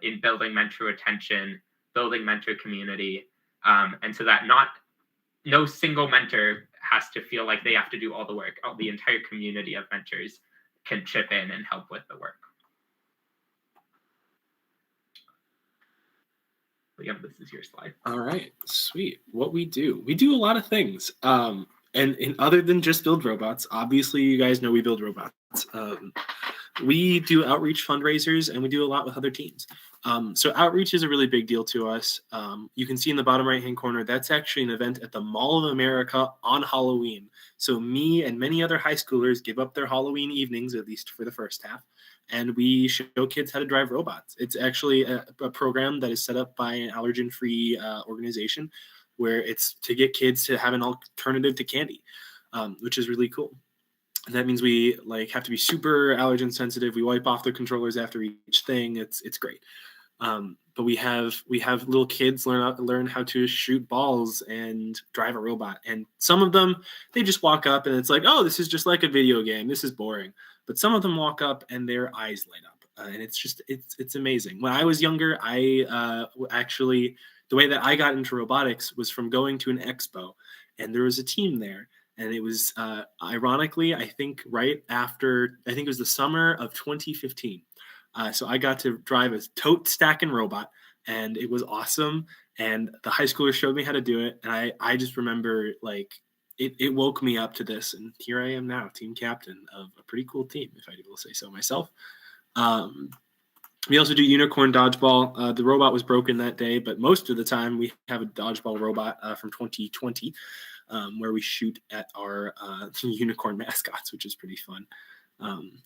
in building mentor retention, building mentor community. And so that no single mentor has to feel like they have to do all the work. The entire community of mentors can chip in and help with the work. Liam, this is your slide. All right, sweet. What we do a lot of things. And other than just build robots, obviously you guys know we build robots. We do outreach fundraisers and we do a lot with other teams. So outreach is a really big deal to us. You can see in the bottom right-hand corner, that's actually an event at the Mall of America on Halloween. So me and many other high schoolers give up their Halloween evenings, at least for the first half, and we show kids how to drive robots. It's actually a program that is set up by an allergen-free organization where it's to get kids to have an alternative to candy, which is really cool. And that means we have to be super allergen sensitive. We wipe off the controllers after each thing. It's great. But we have little kids learn how to shoot balls and drive a robot. And some of them, they just walk up and it's like, oh, this is just like a video game. This is boring. But some of them walk up and their eyes light up. And it's amazing. When I was younger, I actually, the way that I got into robotics was from going to an expo, and there was a team there. And it was, ironically, I think it was the summer of 2015. So I got to drive a tote stacking robot, and it was awesome. And the high schoolers showed me how to do it. And I just remember it woke me up to this. And here I am now, team captain of a pretty cool team, if I will say so myself. We also do unicorn dodgeball. The robot was broken that day, but most of the time we have a dodgeball robot from 2020 where we shoot at our unicorn mascots, which is pretty fun.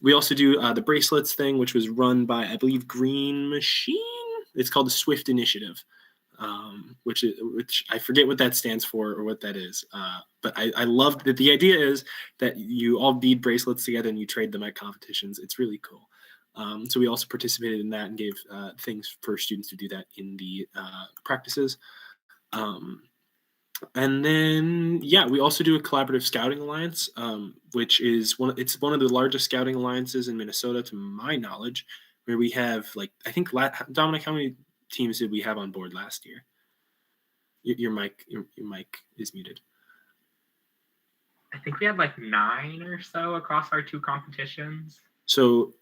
We also do the bracelets thing, which was run by, I believe, Green Machine. It's called the Swift Initiative, which I forget what that stands for or what that is. But I love that the idea is that you all bead bracelets together and you trade them at competitions. It's really cool. So we also participated in that and gave things for students to do that in the practices. And then, we also do a collaborative scouting alliance, which is one of the largest scouting alliances in Minnesota, to my knowledge, where we have Dominic, how many teams did we have on board last year? Your mic is muted. I think we had 9 or so across our 2 competitions. So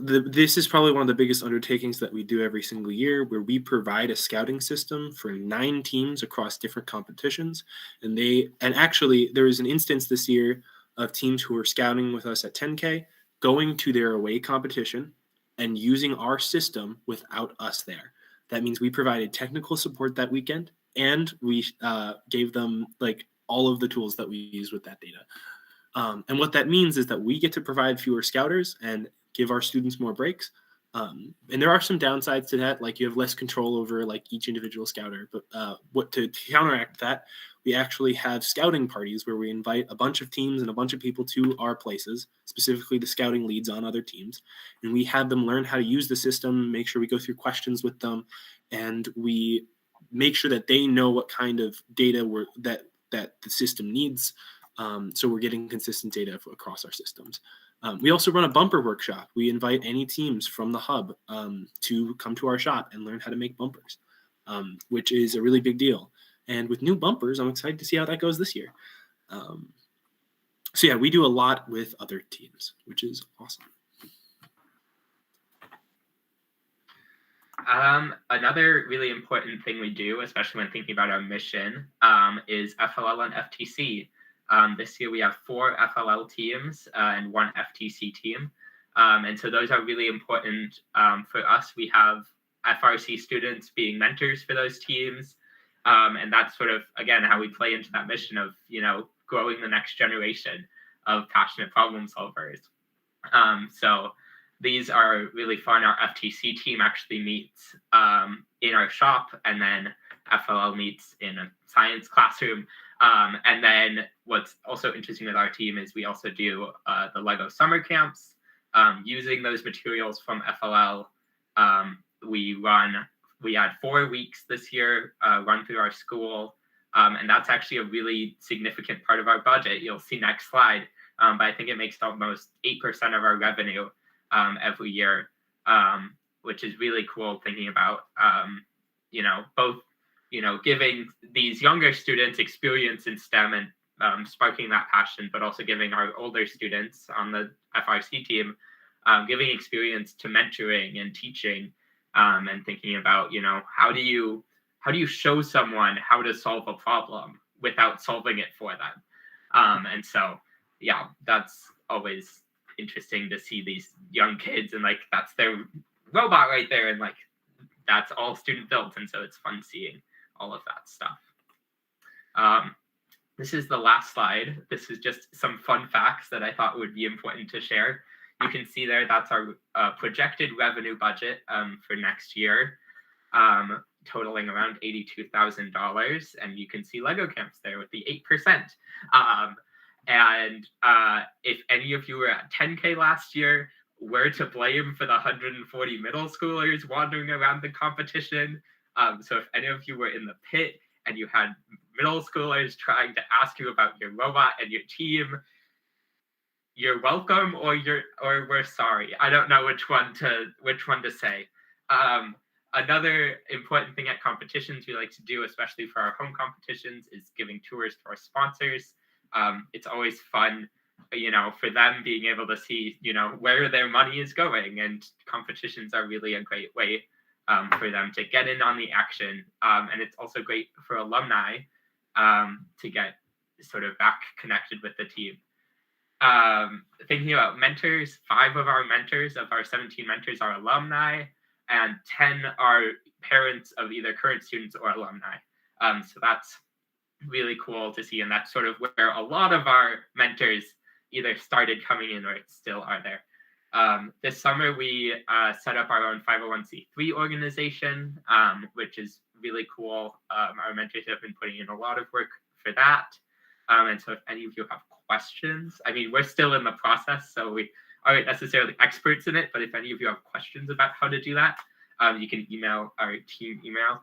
this is probably one of the biggest undertakings that we do every single year, where we provide a scouting system for 9 teams across different competitions. And actually there was an instance this year of teams who were scouting with us at 10K going to their away competition and using our system without us there. That means we provided technical support that weekend, and we gave them all of the tools that we use with that data. And what that means is that we get to provide fewer scouters and give our students more breaks. And there are some downsides to that, you have less control over each individual scouter. But to counteract that, we actually have scouting parties where we invite a bunch of teams and a bunch of people to our places, specifically the scouting leads on other teams. And we have them learn how to use the system, make sure we go through questions with them, and we make sure that they know what kind of data that the system needs. So we're getting consistent data across our systems. We also run a bumper workshop. We invite any teams from the hub to come to our shop and learn how to make bumpers, which is a really big deal. And with new bumpers, I'm excited to see how that goes this year. So we do a lot with other teams, which is awesome. Another really important thing we do, especially when thinking about our mission, is FLL and FTC. This year we have 4 FLL teams and 1 FTC team. And so those are really important for us. We have FRC students being mentors for those teams. And that's sort of, again, how we play into that mission of, growing the next generation of passionate problem solvers. So these are really fun. Our FTC team actually meets in our shop, and then FLL meets in a science classroom. And then what's also interesting with our team is we also do the Lego summer camps. Using those materials from FLL, we had 4 weeks this year run through our school. And that's actually a really significant part of our budget. You'll see next slide. But I think it makes almost 8% of our revenue every year, which is really cool thinking about, both giving these younger students experience in STEM and sparking that passion, but also giving our older students on the FRC team, giving experience to mentoring and teaching, and thinking about, how do you show someone how to solve a problem without solving it for them? And so, that's always interesting to see these young kids, and that's their robot right there, and that's all student built, and so it's fun seeing all of that stuff. This is the last slide. This is just some fun facts that I thought would be important to share. You can see there, that's our projected revenue budget for next year, totaling around $82,000. And you can see Lego camps there with the 8%. If any of you were at 10K last year, we're to blame for the 140 middle schoolers wandering around the competition. So if any of you were in the pit and you had middle schoolers trying to ask you about your robot and your team, you're welcome, or we're sorry. I don't know which one to say. Another important thing at competitions we like to do, especially for our home competitions, is giving tours to our sponsors. It's always fun, for them being able to see, where their money is going, and competitions are really a great way for them to get in on the action. And it's also great for alumni to get sort of back connected with the team. Thinking about mentors, 5 of our 17 mentors are alumni, and 10 are parents of either current students or alumni. So that's really cool to see, and that's sort of where a lot of our mentors either started coming in or still are there. This summer, we set up our own 501c3 organization, which is really cool. Our mentors have been putting in a lot of work for that. And so if any of you have questions, we're still in the process, so we aren't necessarily experts in it, but if any of you have questions about how to do that, you can email our team email.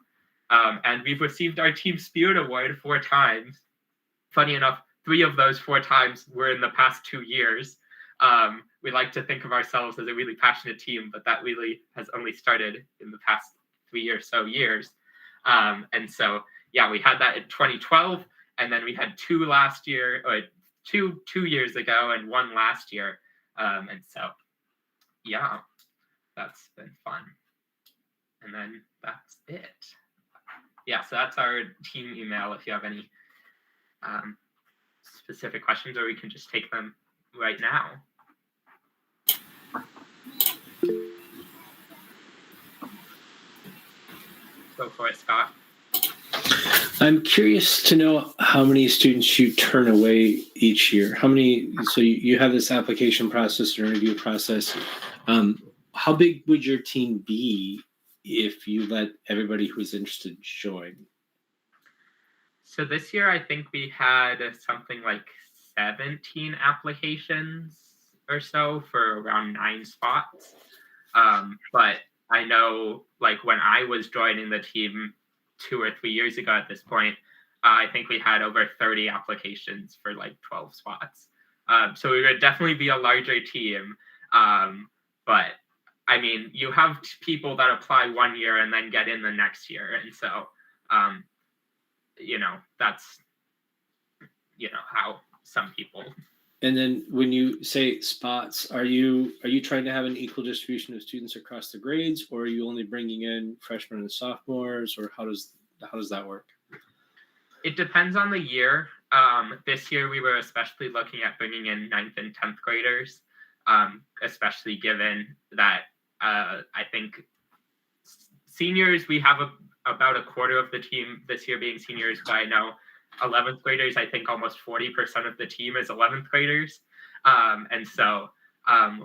And we've received our Team Spirit Award 4 times. Funny enough, 3 of those 4 times were in the past 2 years. We like to think of ourselves as a really passionate team, but that really has only started in the past 3 or so years. And so, yeah, we had that in 2012, and then we had 2 last year, or two years ago, and 1 last year. And so, yeah, that's been fun. And then that's it. Yeah, so that's our team email if you have any specific questions, or we can just take them right now. Go for it, Scott. I'm curious to know how many students you turn away each year. How many? So you have this application process or interview process. How big would your team be if you let everybody who's interested join? So this year, I think we had something like 17 applications or so for around 9 spots. But I know, like, when I was joining the team 2 or 3 years ago at this point, I think we had over 30 applications for like 12 spots. So we would definitely be a larger team. But you have people that apply 1 year and then get in the next year. And so, that's, how some people. And then when you say spots, are you trying to have an equal distribution of students across the grades, or are you only bringing in freshmen and sophomores, or how does that work? It depends on the year. This year we were especially looking at bringing in 9th and 10th graders, especially given that I think seniors, we have about a quarter of the team this year being seniors, but I know 11th graders, I think almost 40% of the team is 11th graders. And so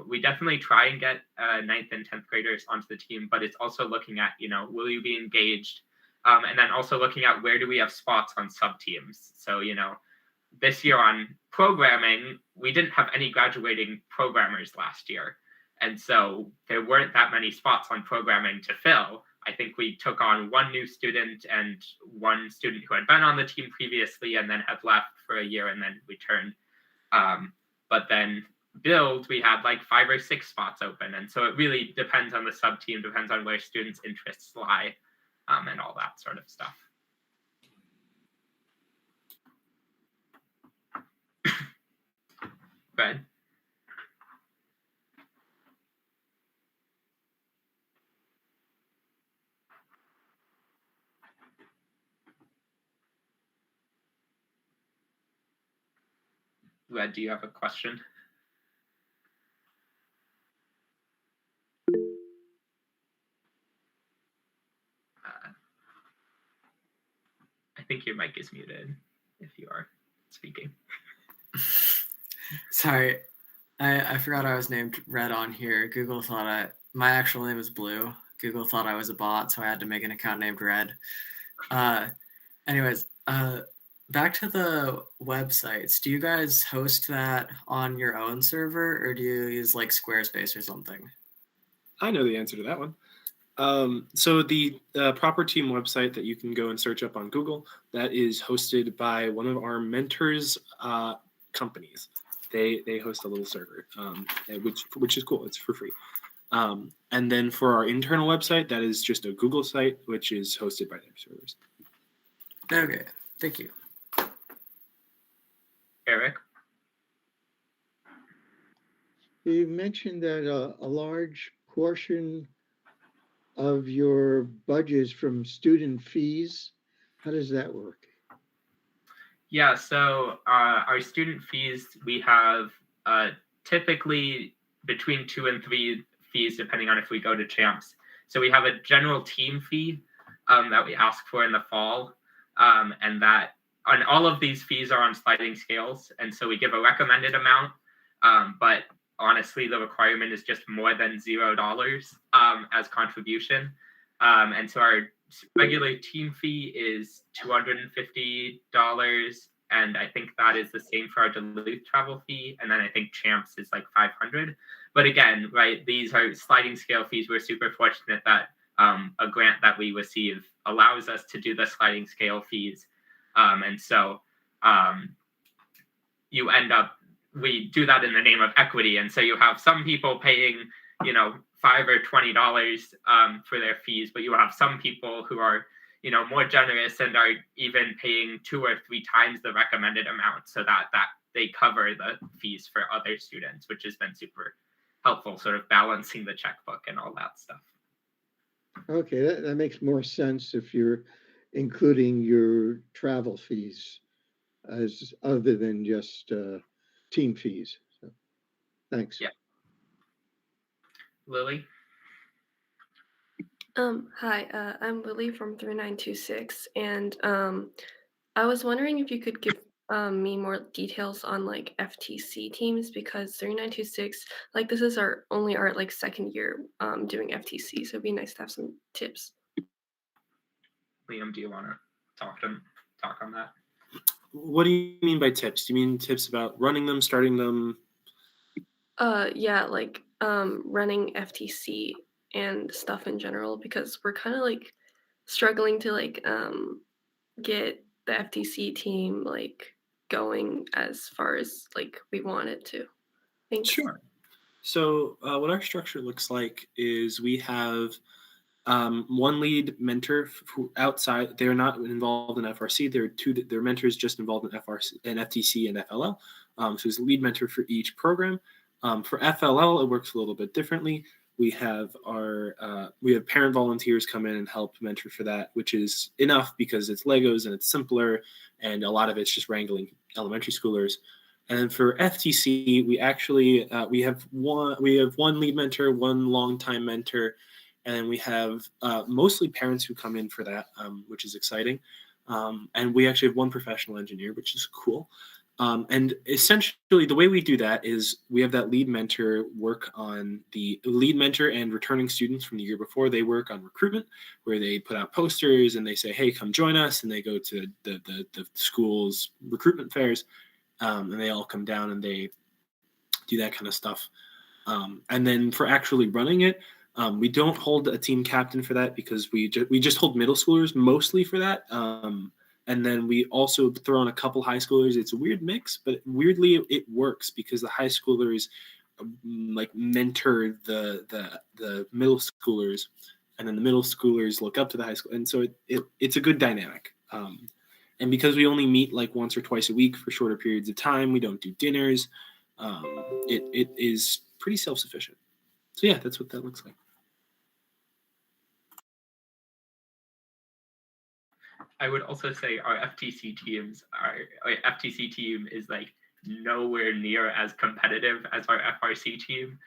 we definitely try and get 9th and 10th graders onto the team, but it's also looking at, will you be engaged? And then also looking at where do we have spots on sub teams. So, this year on programming, we didn't have any graduating programmers last year. And so there weren't that many spots on programming to fill. I think we took on 1 new student and 1 student who had been on the team previously and then had left for a year and then returned. But then build, we had like 5 or 6 spots open. And so it really depends on the sub team, depends on where students' interests lie, and all that sort of stuff. Go ahead. Red, do you have a question? think your mic is muted if you are speaking. Sorry, I forgot I was named Red on here. Google thought my actual name is Blue. Google thought I was a bot, so I had to make an account named Red. Anyways, back to the websites. Do you guys host that on your own server, or do you use like Squarespace or something? I know the answer to that one. So the Proper Team website that you can go and search up on Google, that is hosted by one of our mentors' companies. They host a little server, which is cool. It's for free. And then for our internal website, that is just a Google site, which is hosted by their servers. Okay, thank you. Eric? You mentioned that a large portion of your budget is from student fees. How does that work? Yeah, so our student fees, we have typically between 2 and 3 fees, depending on if we go to champs. So we have a general team fee that we ask for in the fall, and that on all of these fees are on sliding scales. And so we give a recommended amount, but honestly, the requirement is just more than $0 as contribution. And so our regular team fee is $250, and I think that is the same for our Duluth travel fee. And then I think champs is like $500. But again, right, these are sliding scale fees. We're super fortunate that a grant that we receive allows us to do the sliding scale fees. And so you end up, we do that in the name of equity. And so you have some people paying, $5 or $20 for their fees, but you have some people who are, more generous and are even paying 2 or 3 times the recommended amount, so that they cover the fees for other students, which has been super helpful, sort of balancing the checkbook and all that stuff. Okay, that makes more sense if you're including your travel fees as other than just team fees. So, thanks. Yeah. Lily? Hi, I'm Lily from 3926, and I was wondering if you could give me more details on like FTC teams, because 3926, like this is our like second year doing FTC, so it'd be nice to have some tips. Liam, do you want to talk on that? What do you mean by tips? Do you mean tips about running them, starting them? Yeah, like running FTC and stuff in general, because we're kind of like struggling to like get the FTC team like going as far as like we want it to. Thanks. Sure. So what our structure looks like is we have one lead mentor who outside, they're not involved in FRC. They're mentors just involved in FRC and FTC and FLL. So there's a lead mentor for each program. For FLL, it works a little bit differently. We have parent volunteers come in and help mentor for that, which is enough because it's Legos and it's simpler, and a lot of it's just wrangling elementary schoolers. And then for FTC, we actually we have one lead mentor, one longtime mentor, and we have mostly parents who come in for that, which is exciting. And we actually have one professional engineer, which is cool. And essentially, the way we do that is we have that lead mentor work on the lead mentor and returning students from the year before. They work on recruitment, where they put out posters and they say, "Hey, come join us," and they go to the school's recruitment fairs, and they all come down and they do that kind of stuff. And then for actually running it, we don't hold a team captain for that because we just hold middle schoolers mostly for that. And then we also throw in a couple high schoolers. It's a weird mix, but weirdly it works because the high schoolers like mentor the middle schoolers, and then the middle schoolers look up to the high school, and so it's a good dynamic. And because we only meet like once or twice a week for shorter periods of time, we don't do dinners. It is pretty self-sufficient. So yeah, that's what that looks like. I would also say our FTC team is like nowhere near as competitive as our FRC team.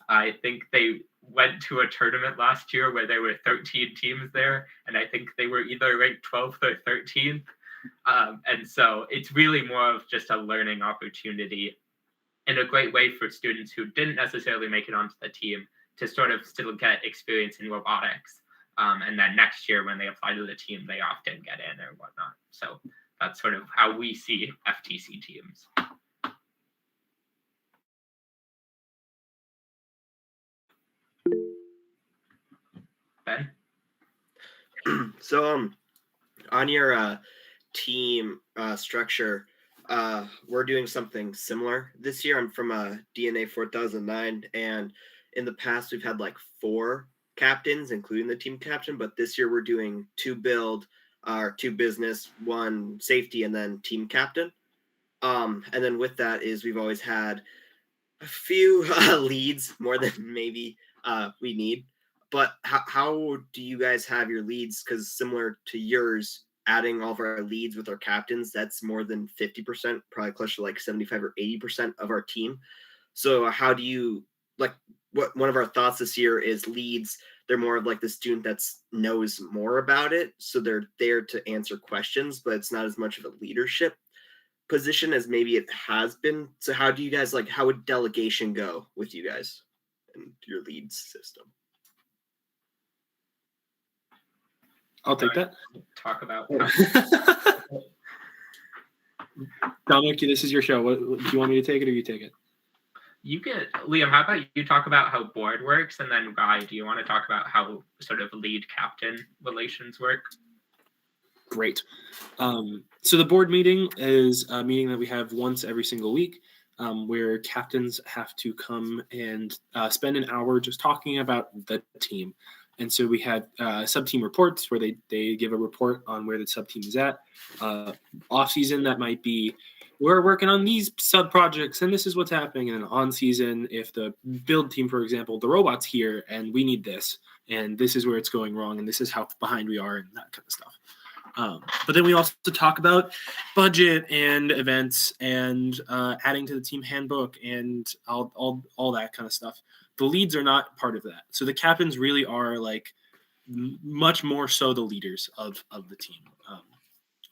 I think they went to a tournament last year where there were 13 teams there, and I think they were either ranked 12th or 13th. And so it's really more of just a learning opportunity and a great way for students who didn't necessarily make it onto the team to sort of still get experience in robotics. And then next year when they apply to the team, they often get in or whatnot. So that's sort of how we see FTC teams. Ben? So on your team structure, we're doing something similar this year. I'm from DNA 4009, and in the past we've had like 4 captains, including the team captain, but this year we're doing 2 build, 2 business, 1 safety, and then team captain. And then with that is we've always had a few leads, more than maybe we need. But how do you guys have your leads? Because similar to yours, adding all of our leads with our captains, that's more than 50%, probably close to like 75 or 80% of our team. So how do you, like, what one of our thoughts this year is leads, they're more of like the student that knows more about it. So they're there to answer questions, but it's not as much of a leadership position as maybe it has been. So how do you guys, like, how would delegation go with you guys and your leads system? I'll take that. Talk about Dominic, this is your show. What, do you want me to take it or you take it? You get Liam. How about you talk about how board works, and then Guy, do you want to talk about how sort of lead captain relations work? Great. So the board meeting is a meeting that we have once every single week, where captains have to come and spend an hour just talking about the team. And so we had sub-team reports where they give a report on where the sub-team is at. Off-season, that might be, we're working on these sub-projects and this is what's happening. And then on-season, if the build team, for example, the robot's here and we need this, and this is where it's going wrong, and this is how behind we are, and that kind of stuff. But then we also talk about budget and events and adding to the team handbook and all that kind of stuff. The leads are not part of that. So the captains really are like much more so the leaders of the team.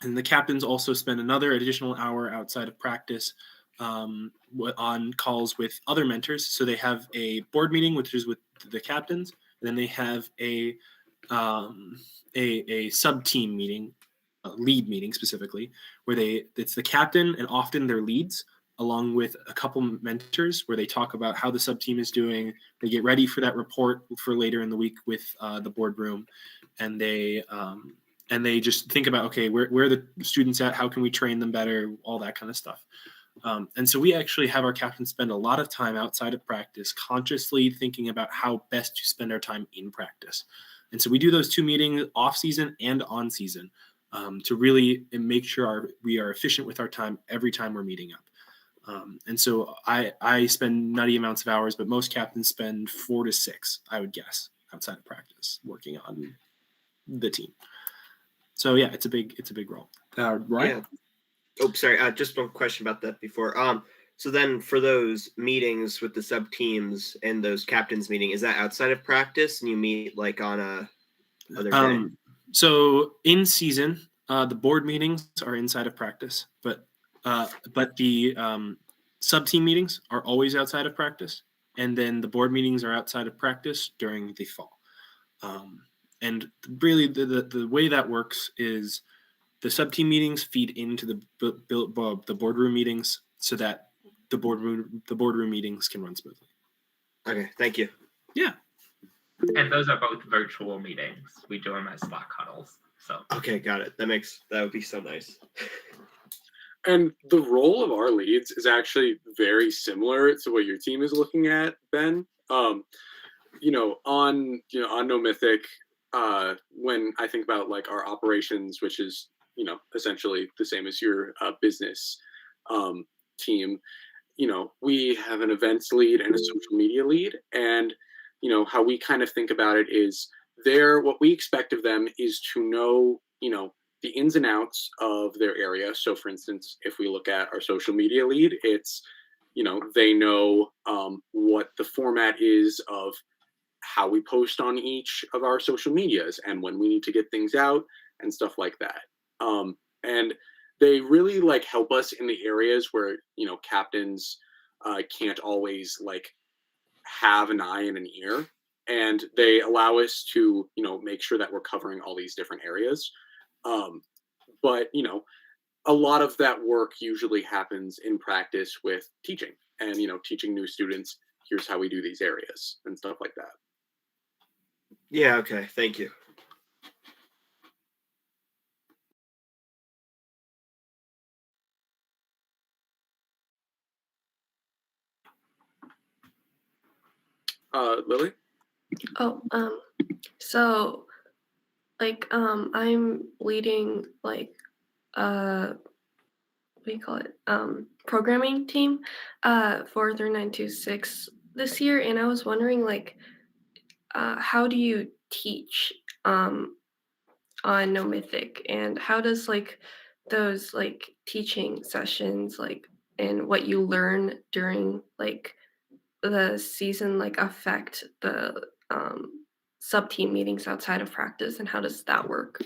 And the captains also spend another additional hour outside of practice on calls with other mentors. So they have a board meeting, which is with the captains, and then they have a sub-team meeting, a lead meeting specifically, where it's the captain and often their leads, along with a couple mentors, where they talk about how the sub-team is doing. They get ready for that report for later in the week with the boardroom, and they just think about, okay, where are the students at? How can we train them better? All that kind of stuff. And so we actually have our captains spend a lot of time outside of practice, consciously thinking about how best to spend our time in practice. And so we do those 2 meetings off season and on season to really make sure we are efficient with our time every time we're meeting up. And so I spend nutty amounts of hours, but most captains spend 4 to 6, I would guess, outside of practice working on the team. So yeah, it's a big role. Right? Yeah. Oh, sorry. Just one question about that before. So then for those meetings with the sub teams and those captains meeting, is that outside of practice and you meet like on a other day? So in season, the board meetings are inside of practice, but the sub team meetings are always outside of practice, and then the board meetings are outside of practice during the fall. And really, the way that works is the sub team meetings feed into the boardroom meetings, so that the boardroom meetings can run smoothly. Okay, thank you. Yeah. And those are both virtual meetings. We do them as Slack huddles. So Okay, got it. That would be so nice. And the role of our leads is actually very similar to what your team is looking at, Ben. On NoMythic, when I think about like our operations, which is essentially the same as your business team, we have an events lead and a social media lead, and how we kind of think about it is what we expect of them is to know the ins and outs of their area. So for instance, if we look at our social media lead, it's they know what the format is of how we post on each of our social medias and when we need to get things out and stuff like that. And they really like help us in the areas where, captains can't always like have an eye and an ear. And they allow us to, make sure that we're covering all these different areas. But, a lot of that work usually happens in practice with teaching and, teaching new students, here's how we do these areas and stuff like that. Yeah, okay. Thank you. Lily? Oh, so like I'm leading like what do you call it? Programming team for 3926 this year, and I was wondering like how do you teach on NoMythic, and how does like those like teaching sessions like and what you learn during like the season like affect the sub team meetings outside of practice, and how does that work?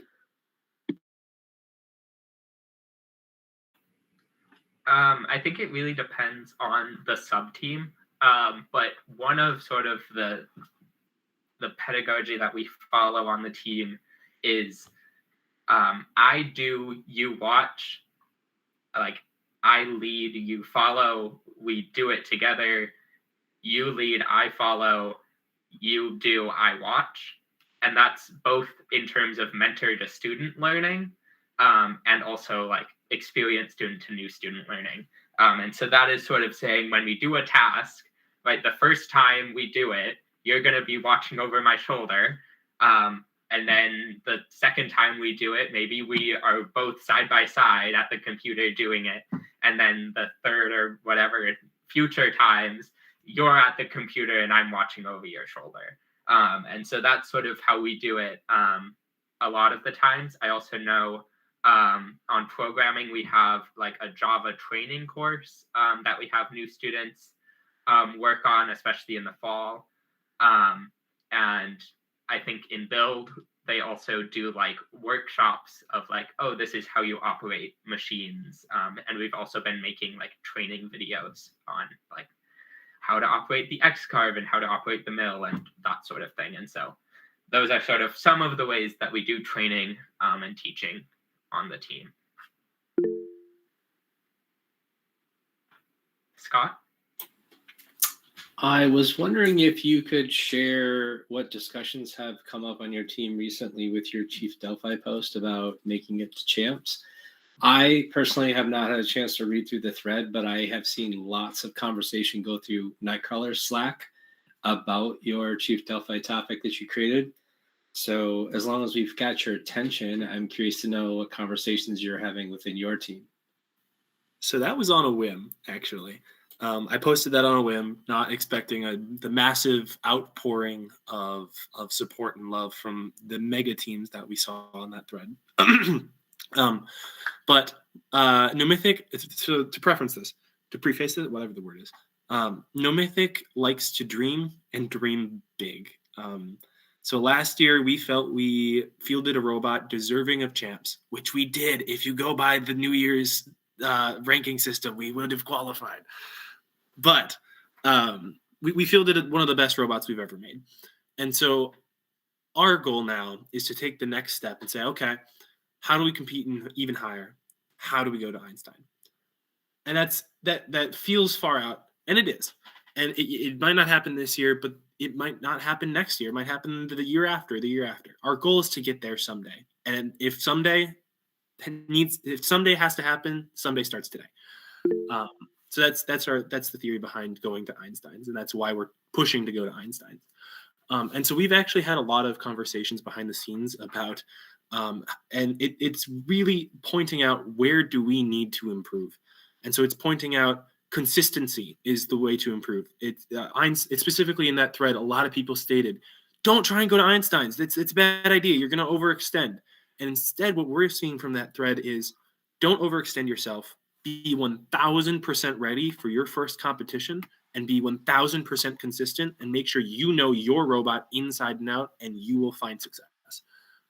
I think it really depends on the sub team. But one of sort of the pedagogy that we follow on the team is I do, you watch, like I lead, you follow, we do it together, you lead, I follow, you do, I watch. And that's both in terms of mentor to student learning and also like experienced student to new student learning. And so that is sort of saying when we do a task, right, the first time we do it, you're going to be watching over my shoulder. And then the second time we do it, maybe we are both side by side at the computer doing it. And then the third or whatever future times, you're at the computer and I'm watching over your shoulder. And so that's sort of how we do it a lot of the times. I also know on programming, we have like a Java training course that we have new students work on, especially in the fall. And I think in Build, they also do like workshops of like, oh, this is how you operate machines. And we've also been making like training videos on like how to operate the Xcarve and how to operate the mill and that sort of thing. And so those are sort of some of the ways that we do training and teaching on the team. Scott? I was wondering if you could share what discussions have come up on your team recently with your Chief Delphi post about making it to champs. I personally have not had a chance to read through the thread, but I have seen lots of conversation go through Nightcrawler Slack about your Chief Delphi topic that you created. So as long as we've got your attention, I'm curious to know what conversations you're having within your team. So that was on a whim, actually. I posted that on a whim, not expecting the massive outpouring of support and love from the mega teams that we saw on that thread. But NoMythic, so to preface this, to preface it, whatever the word is, NoMythic likes to dream and dream big. So last year we felt we fielded a robot deserving of champs, which we did. If you go by the New Year's ranking system, we would have qualified. But we fielded one of the best robots we've ever made. And so our goal now is to take the next step and say, okay, how do we compete even higher? How do we go to Einstein? And that feels far out, and it is. And it might not happen this year, but it might not happen next year. It might happen the year after, the year after. Our goal is to get there someday. And if someday has to happen, someday starts today. So that's the theory behind going to Einstein's, and that's why we're pushing to go to Einstein's. And so we've actually had a lot of conversations behind the scenes about, and it's really pointing out where do we need to improve. And so it's pointing out consistency is the way to improve. It's specifically in that thread, a lot of people stated, don't try and go to Einstein's. It's a bad idea. You're going to overextend. And instead, what we're seeing from that thread is don't overextend yourself. Be 1000% ready for your first competition and be 1000% consistent and make sure you know your robot inside and out, and you will find success.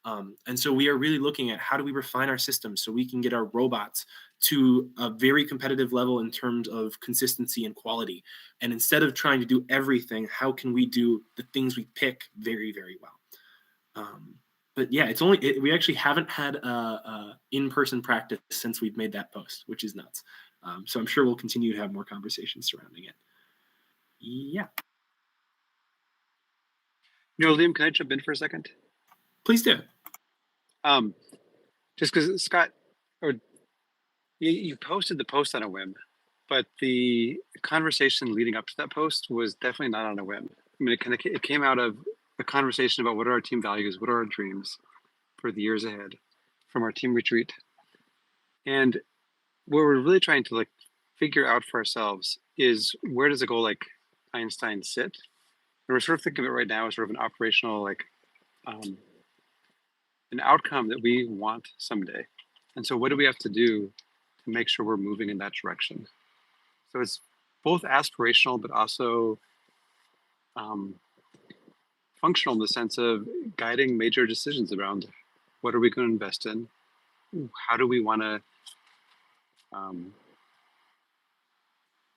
And so we are really looking at how do we refine our systems so we can get our robots to a very competitive level in terms of consistency and quality. And instead of trying to do everything, how can we do the things we pick very, very well? But yeah, we actually haven't had a in-person practice since we've made that post, which is nuts. So I'm sure we'll continue to have more conversations surrounding it. Yeah. Liam, can I jump in for a second? Please do. Just because Scott, or you posted the post on a whim, but the conversation leading up to that post was definitely not on a whim. I mean, it came out of a conversation about what are our team values, what are our dreams for the years ahead from our team retreat. And what we're really trying to figure out for ourselves is, where does a goal like Einstein sit? And we're sort of thinking of it right now as sort of an operational, an outcome that we want someday. And so what do we have to do to make sure we're moving in that direction? So it's both aspirational, but also functional in the sense of guiding major decisions around what are we going to invest in? How do we want to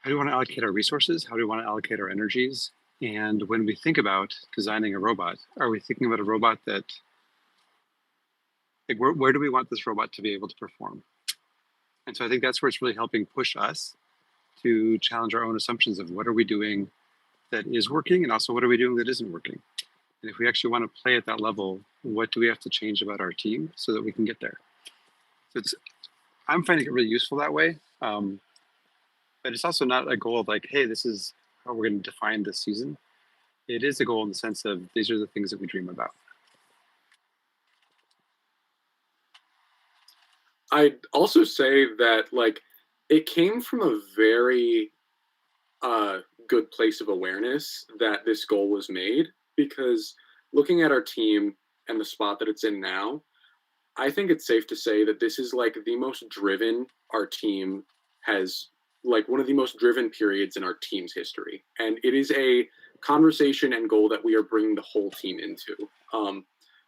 allocate our resources? How do we want to allocate our energies? And when we think about designing a robot, are we thinking about a robot that, where do we want this robot to be able to perform? And so I think that's where it's really helping push us to challenge our own assumptions of what are we doing that is working, and also what are we doing that isn't working. And if we actually want to play at that level, what do we have to change about our team so that we can get there? So I'm finding it really useful that way. But it's also not a goal of hey, this is how we're going to define this season. It is a goal in the sense of these are the things that we dream about. I'd also say that it came from a very good place of awareness that this goal was made, because looking at our team and the spot that it's in now, I think it's safe to say that this is the most driven our team has, one of the most driven periods in our team's history. And it is a conversation and goal that we are bringing the whole team into.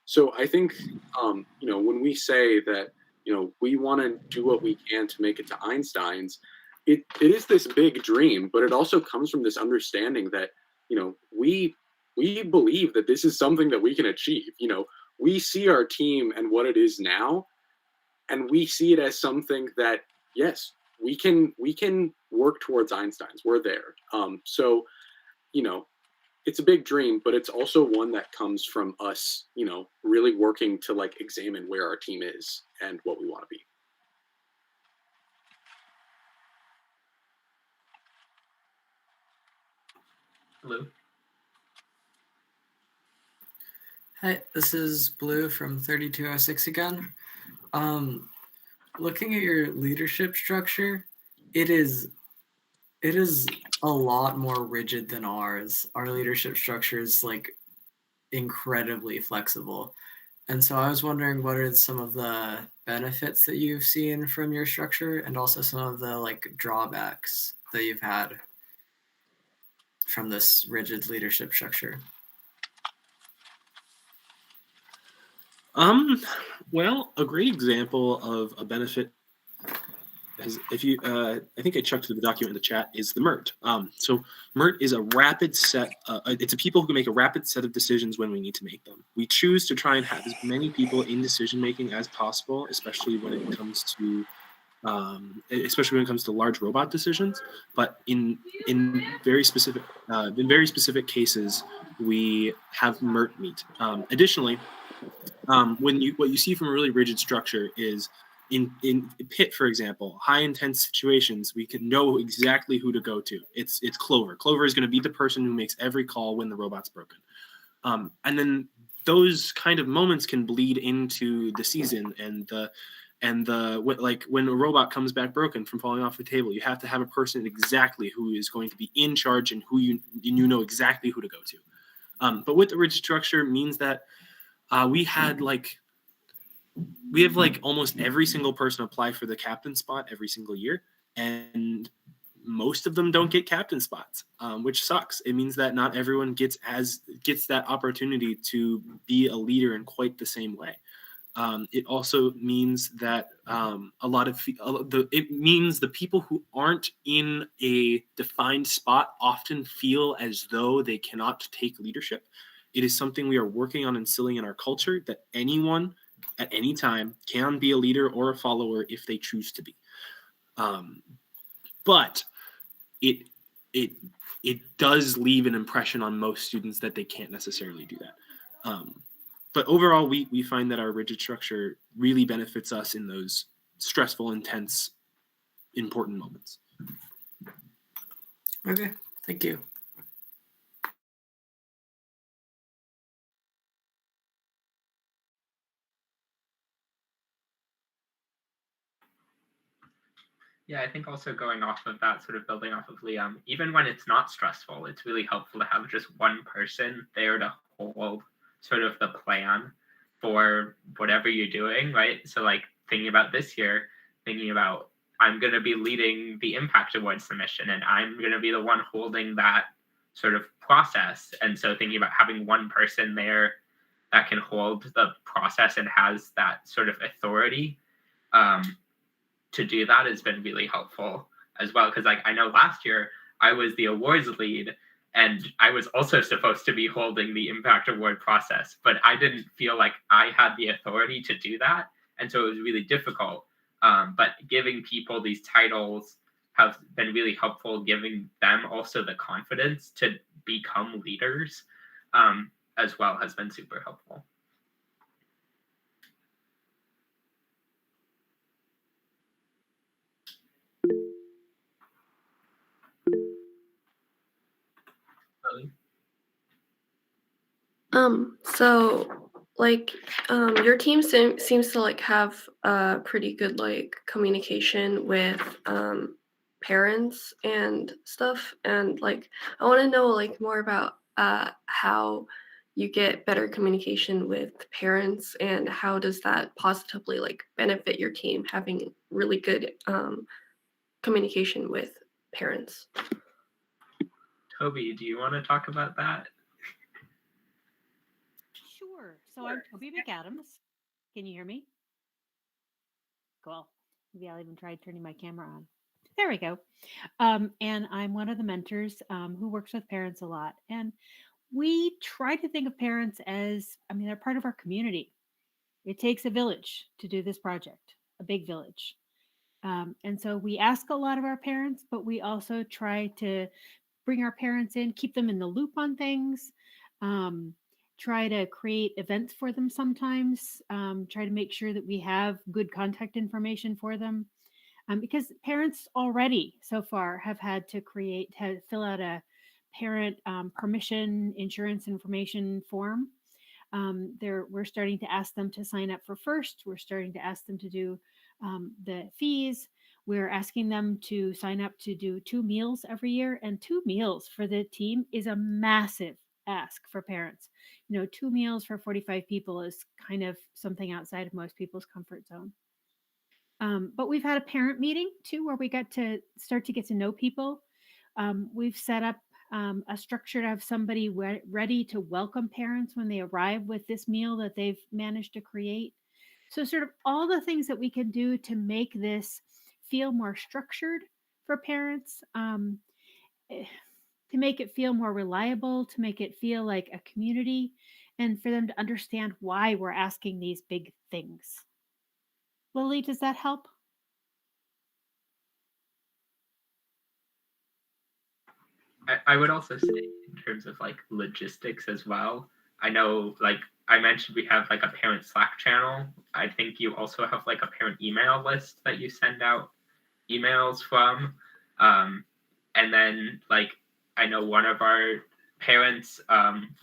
So I think, when we say that, we want to do what we can to make it to Einstein's, it is this big dream, but it also comes from this understanding that, we believe that this is something that we can achieve. We see our team and what it is now, and we see it as something that, yes, we can work towards Einstein's. We're there. So, it's a big dream, but it's also one that comes from us, really working to examine where our team is and what we want to be. Hello. Hi, this is Blue from 3206 again. Looking at your leadership structure, it is a lot more rigid than ours. Our leadership structure is incredibly flexible. And so I was wondering, what are some of the benefits that you've seen from your structure, and also some of the drawbacks that you've had from this rigid leadership structure? Well, a great example of a benefit is, if you, I think I chucked the document in the chat, is the MERT. So MERT is a rapid set. It's a people who can make a rapid set of decisions when we need to make them. We choose to try and have as many people in decision making as possible, especially when it comes to large robot decisions. But in very specific cases, we have MERT meet. Additionally, what you see from a really rigid structure is, in PIT, for example, high intense situations, we can know exactly who to go to. It's Clover. Clover is going to be the person who makes every call when the robot's broken. And then those kind of moments can bleed into the season, and when a robot comes back broken from falling off the table, you have to have a person exactly who is going to be in charge and who you know exactly who to go to. But with the rigid structure means that we have almost every single person apply for the captain spot every single year, and most of them don't get captain spots, which sucks. It means that not everyone gets that opportunity to be a leader in quite the same way. It also means that it means the people who aren't in a defined spot often feel as though they cannot take leadership. It is something we are working on instilling in our culture, that anyone at any time can be a leader or a follower if they choose to be. But it does leave an impression on most students that they can't necessarily do that. But overall, we find that our rigid structure really benefits us in those stressful, intense, important moments. Okay, thank you. Yeah, I think also going off of that, sort of building off of Liam, even when it's not stressful, it's really helpful to have just one person there to hold sort of the plan for whatever you're doing, right? So like thinking about this year, thinking about I'm going to be leading the impact award submission, and I'm going to be the one holding that sort of process. And so thinking about having one person there that can hold the process and has that sort of authority to do that has been really helpful as well. Because like I know last year I was the awards lead, and I was also supposed to be holding the impact award process, but I didn't feel like I had the authority to do that, and so it was really difficult. But giving people these titles have been really helpful, giving them also the confidence to become leaders as well has been super helpful. So like your team seems to like have pretty good like communication with parents and stuff, and like I want to know like more about how you get better communication with parents, and how does that positively like benefit your team having really good communication with parents. Toby, do you want to talk about that? Sure. So I'm Toby McAdams. Can you hear me? Cool. Maybe I'll even try turning my camera on. There we go. And I'm one of the mentors who works with parents a lot. And we try to think of parents as, I mean, they're part of our community. It takes a village to do this project, a big village. And so we ask a lot of our parents, but we also try to bring our parents in, keep them in the loop on things, try to create events for them sometimes, try to make sure that we have good contact information for them. Because parents already so far have had to fill out a parent permission insurance information form. We're starting to ask them to sign up for FIRST. We're starting to ask them to do the fees. We're asking them to sign up to do 2 meals every year, and 2 meals for the team is a massive ask for parents. 2 meals for 45 people is kind of something outside of most people's comfort zone. But we've had a parent meeting too, where we got to start to get to know people. We've set up a structure to have somebody ready to welcome parents when they arrive with this meal that they've managed to create. So sort of all the things that we can do to make this feel more structured for parents, to make it feel more reliable, to make it feel like a community, and for them to understand why we're asking these big things. Lily, does that help? I would also say in terms of like logistics as well. I know, like I mentioned, we have like a parent Slack channel. I think you also have like a parent email list that you send out emails from. And then like I know one of our parents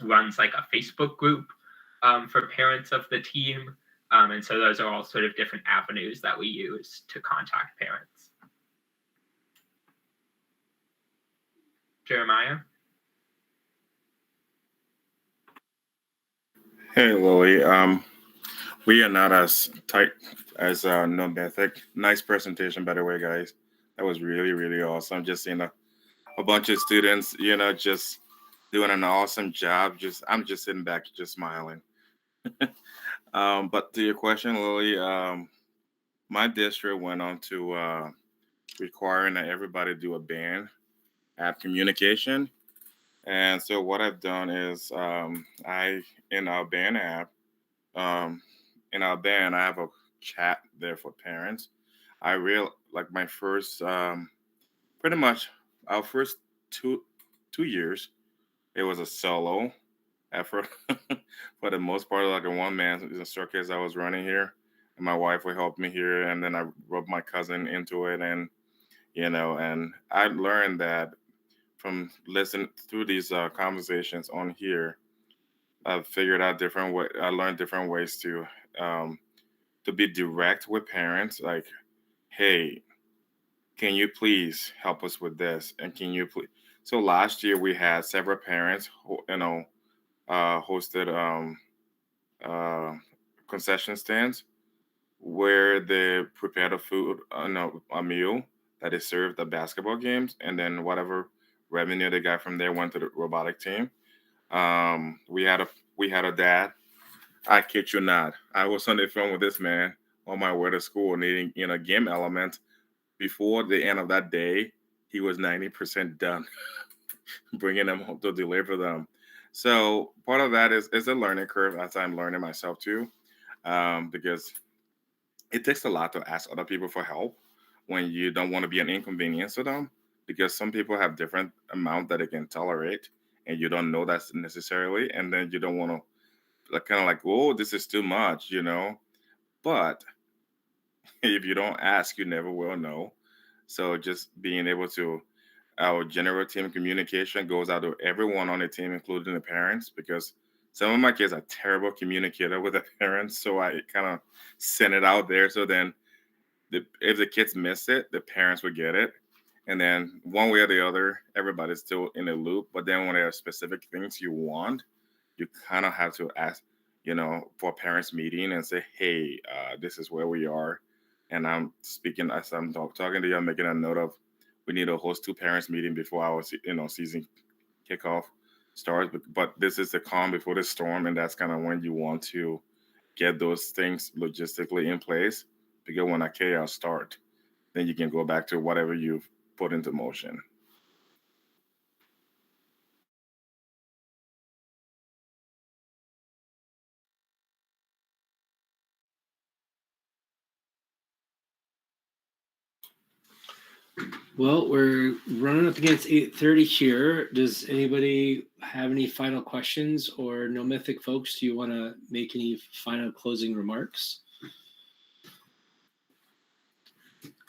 runs like a Facebook group for parents of the team. And so those are all sort of different avenues that we use to contact parents. Jeremiah? Hey, Lily. We are not as tight as NoMythic. Nice presentation, by the way, guys. That was really, really awesome. Just seeing a bunch of students, just doing an awesome job. I'm just sitting back, just smiling. But to your question, Lily, my district went on to requiring that everybody do a band app communication. And so what I've done is in our band app, um, in our band, I have a chat there for parents. I real like my first, pretty much our first two years, it was a solo effort for the most part, like a one man circus I was running here, and my wife would help me here, and then I rubbed my cousin into it, and and I learned that from listening through these conversations on here. I've figured out different way. I learned different ways to be direct with parents, like, hey, can you please help us with this, and can you please. So last year we had several parents who hosted uh, concession stands where they prepared a food, no, a meal that is served at basketball games, and then whatever revenue they got from there went to the robotic team. We had a dad. I kid you not. I was on the phone with this man on my way to school, needing game element. Before the end of that day, he was 90% done, bringing them home to deliver them. So part of that is a learning curve as I'm learning myself too, because it takes a lot to ask other people for help when you don't want to be an inconvenience to them, because some people have different amount that they can tolerate, and you don't know that's necessarily, and then you don't want to kind of like, oh, this is too much. But if you don't ask, you never will know. So just being able to, our general team communication goes out to everyone on the team, including the parents, because some of my kids are terrible communicator with the parents. So I kind of send it out there. So then if the kids miss it, the parents would get it. And then one way or the other, everybody's still in the loop. But then when there are specific things you want, you kind of have to ask, for a parents meeting and say, hey, this is where we are. And I'm speaking as I'm talking to you, I'm making a note of we need to host two parents meeting before our season kickoff starts. But this is the calm before the storm, and that's kind of when you want to get those things logistically in place, because when a chaos start, then you can go back to whatever you've put into motion. Well, we're running up against 8:30 here. Does anybody have any final questions, or NoMythic folks, do you want to make any final closing remarks?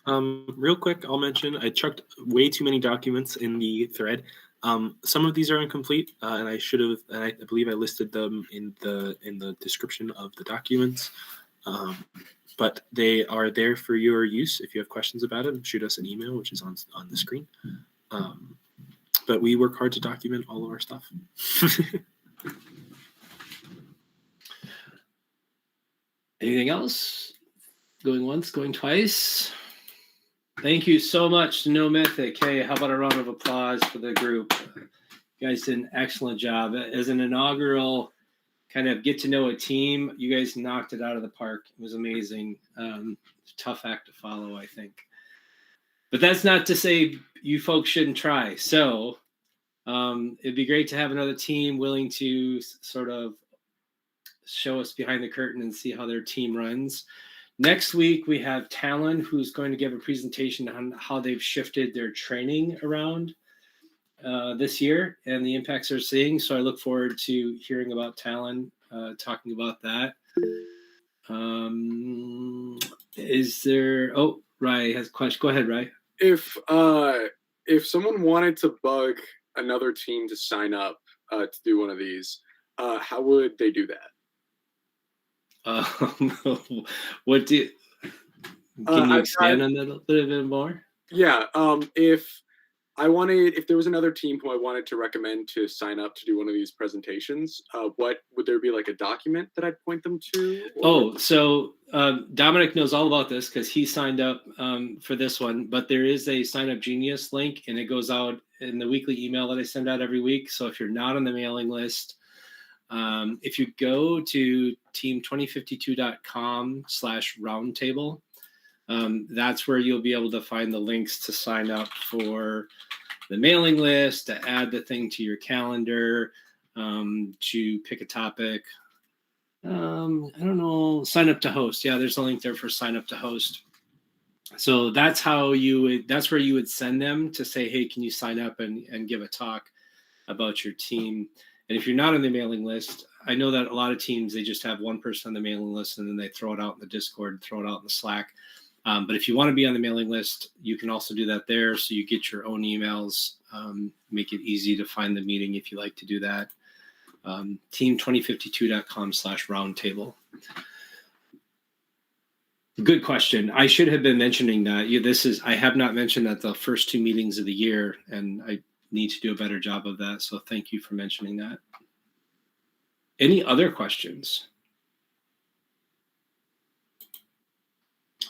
Real quick, I'll mention I chucked way too many documents in the thread. Some of these are incomplete, and I should have. I believe I listed them in the description of the documents. But they are there for your use. If you have questions about it, shoot us an email, which is on the screen. But we work hard to document all of our stuff. Anything else? Going once, going twice. Thank you so much to NoMythic. Hey, how about a round of applause for the group? You guys did an excellent job. As an inaugural kind of get to know a team, you guys knocked it out of the park. It was amazing. Tough act to follow, I think. But that's not to say you folks shouldn't try. So it'd be great to have another team willing to sort of show us behind the curtain and see how their team runs. Next week, we have Talon, who's going to give a presentation on how they've shifted their training around this year and the impacts they're seeing. So I look forward to hearing about Talon, talking about that. Is there? Oh, Rai has a question. Go ahead, Rai. If someone wanted to bug another team to sign up to do one of these, how would they do that? What do? Can you expand on that a little bit more? Yeah. I wanted, if there was another team who I wanted to recommend to sign up to do one of these presentations, what would there be like a document that I'd point them to? So Dominic knows all about this because he signed up for this one, but there is a Sign Up Genius link, and it goes out in the weekly email that I send out every week. So if you're not on the mailing list, if you go to team2052.com/roundtable, that's where you'll be able to find the links to sign up for the mailing list, to add the thing to your calendar, to pick a topic. I don't know, sign up to host. Yeah, there's a link there for sign up to host. So that's how that's where you would send them to say, hey, can you sign up and give a talk about your team? And if you're not on the mailing list, I know that a lot of teams, they just have one person on the mailing list and then they throw it out in the Discord, throw it out in the Slack. But if you want to be on the mailing list, you can also do that there. So you get your own emails, make it easy to find the meeting if you like to do that. Team2052.com/roundtable. Good question. I should have been mentioning that. I have not mentioned that the first 2 meetings of the year, and I need to do a better job of that. So thank you for mentioning that. Any other questions?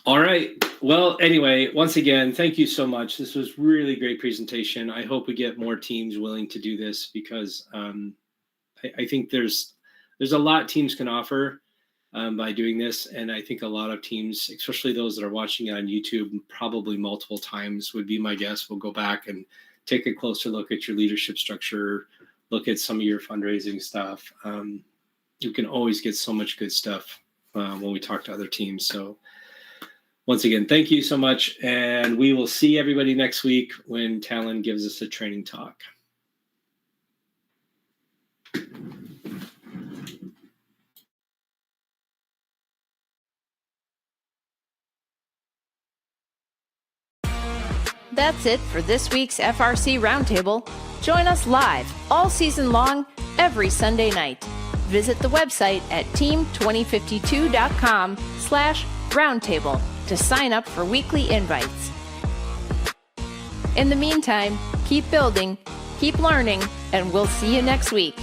All right. Well, anyway, once again, thank you so much. This was really great presentation. I hope we get more teams willing to do this because I think there's a lot teams can offer by doing this. And I think a lot of teams, especially those that are watching it on YouTube, probably multiple times would be my guess, will go back and take a closer look at your leadership structure, look at some of your fundraising stuff. You can always get so much good stuff when we talk to other teams. So once again, thank you so much. And we will see everybody next week when Talon gives us a training talk. That's it for this week's FRC Roundtable. Join us live all season long, every Sunday night. Visit the website at team2052.com/roundtable to sign up for weekly invites. In the meantime, keep building, keep learning, and we'll see you next week.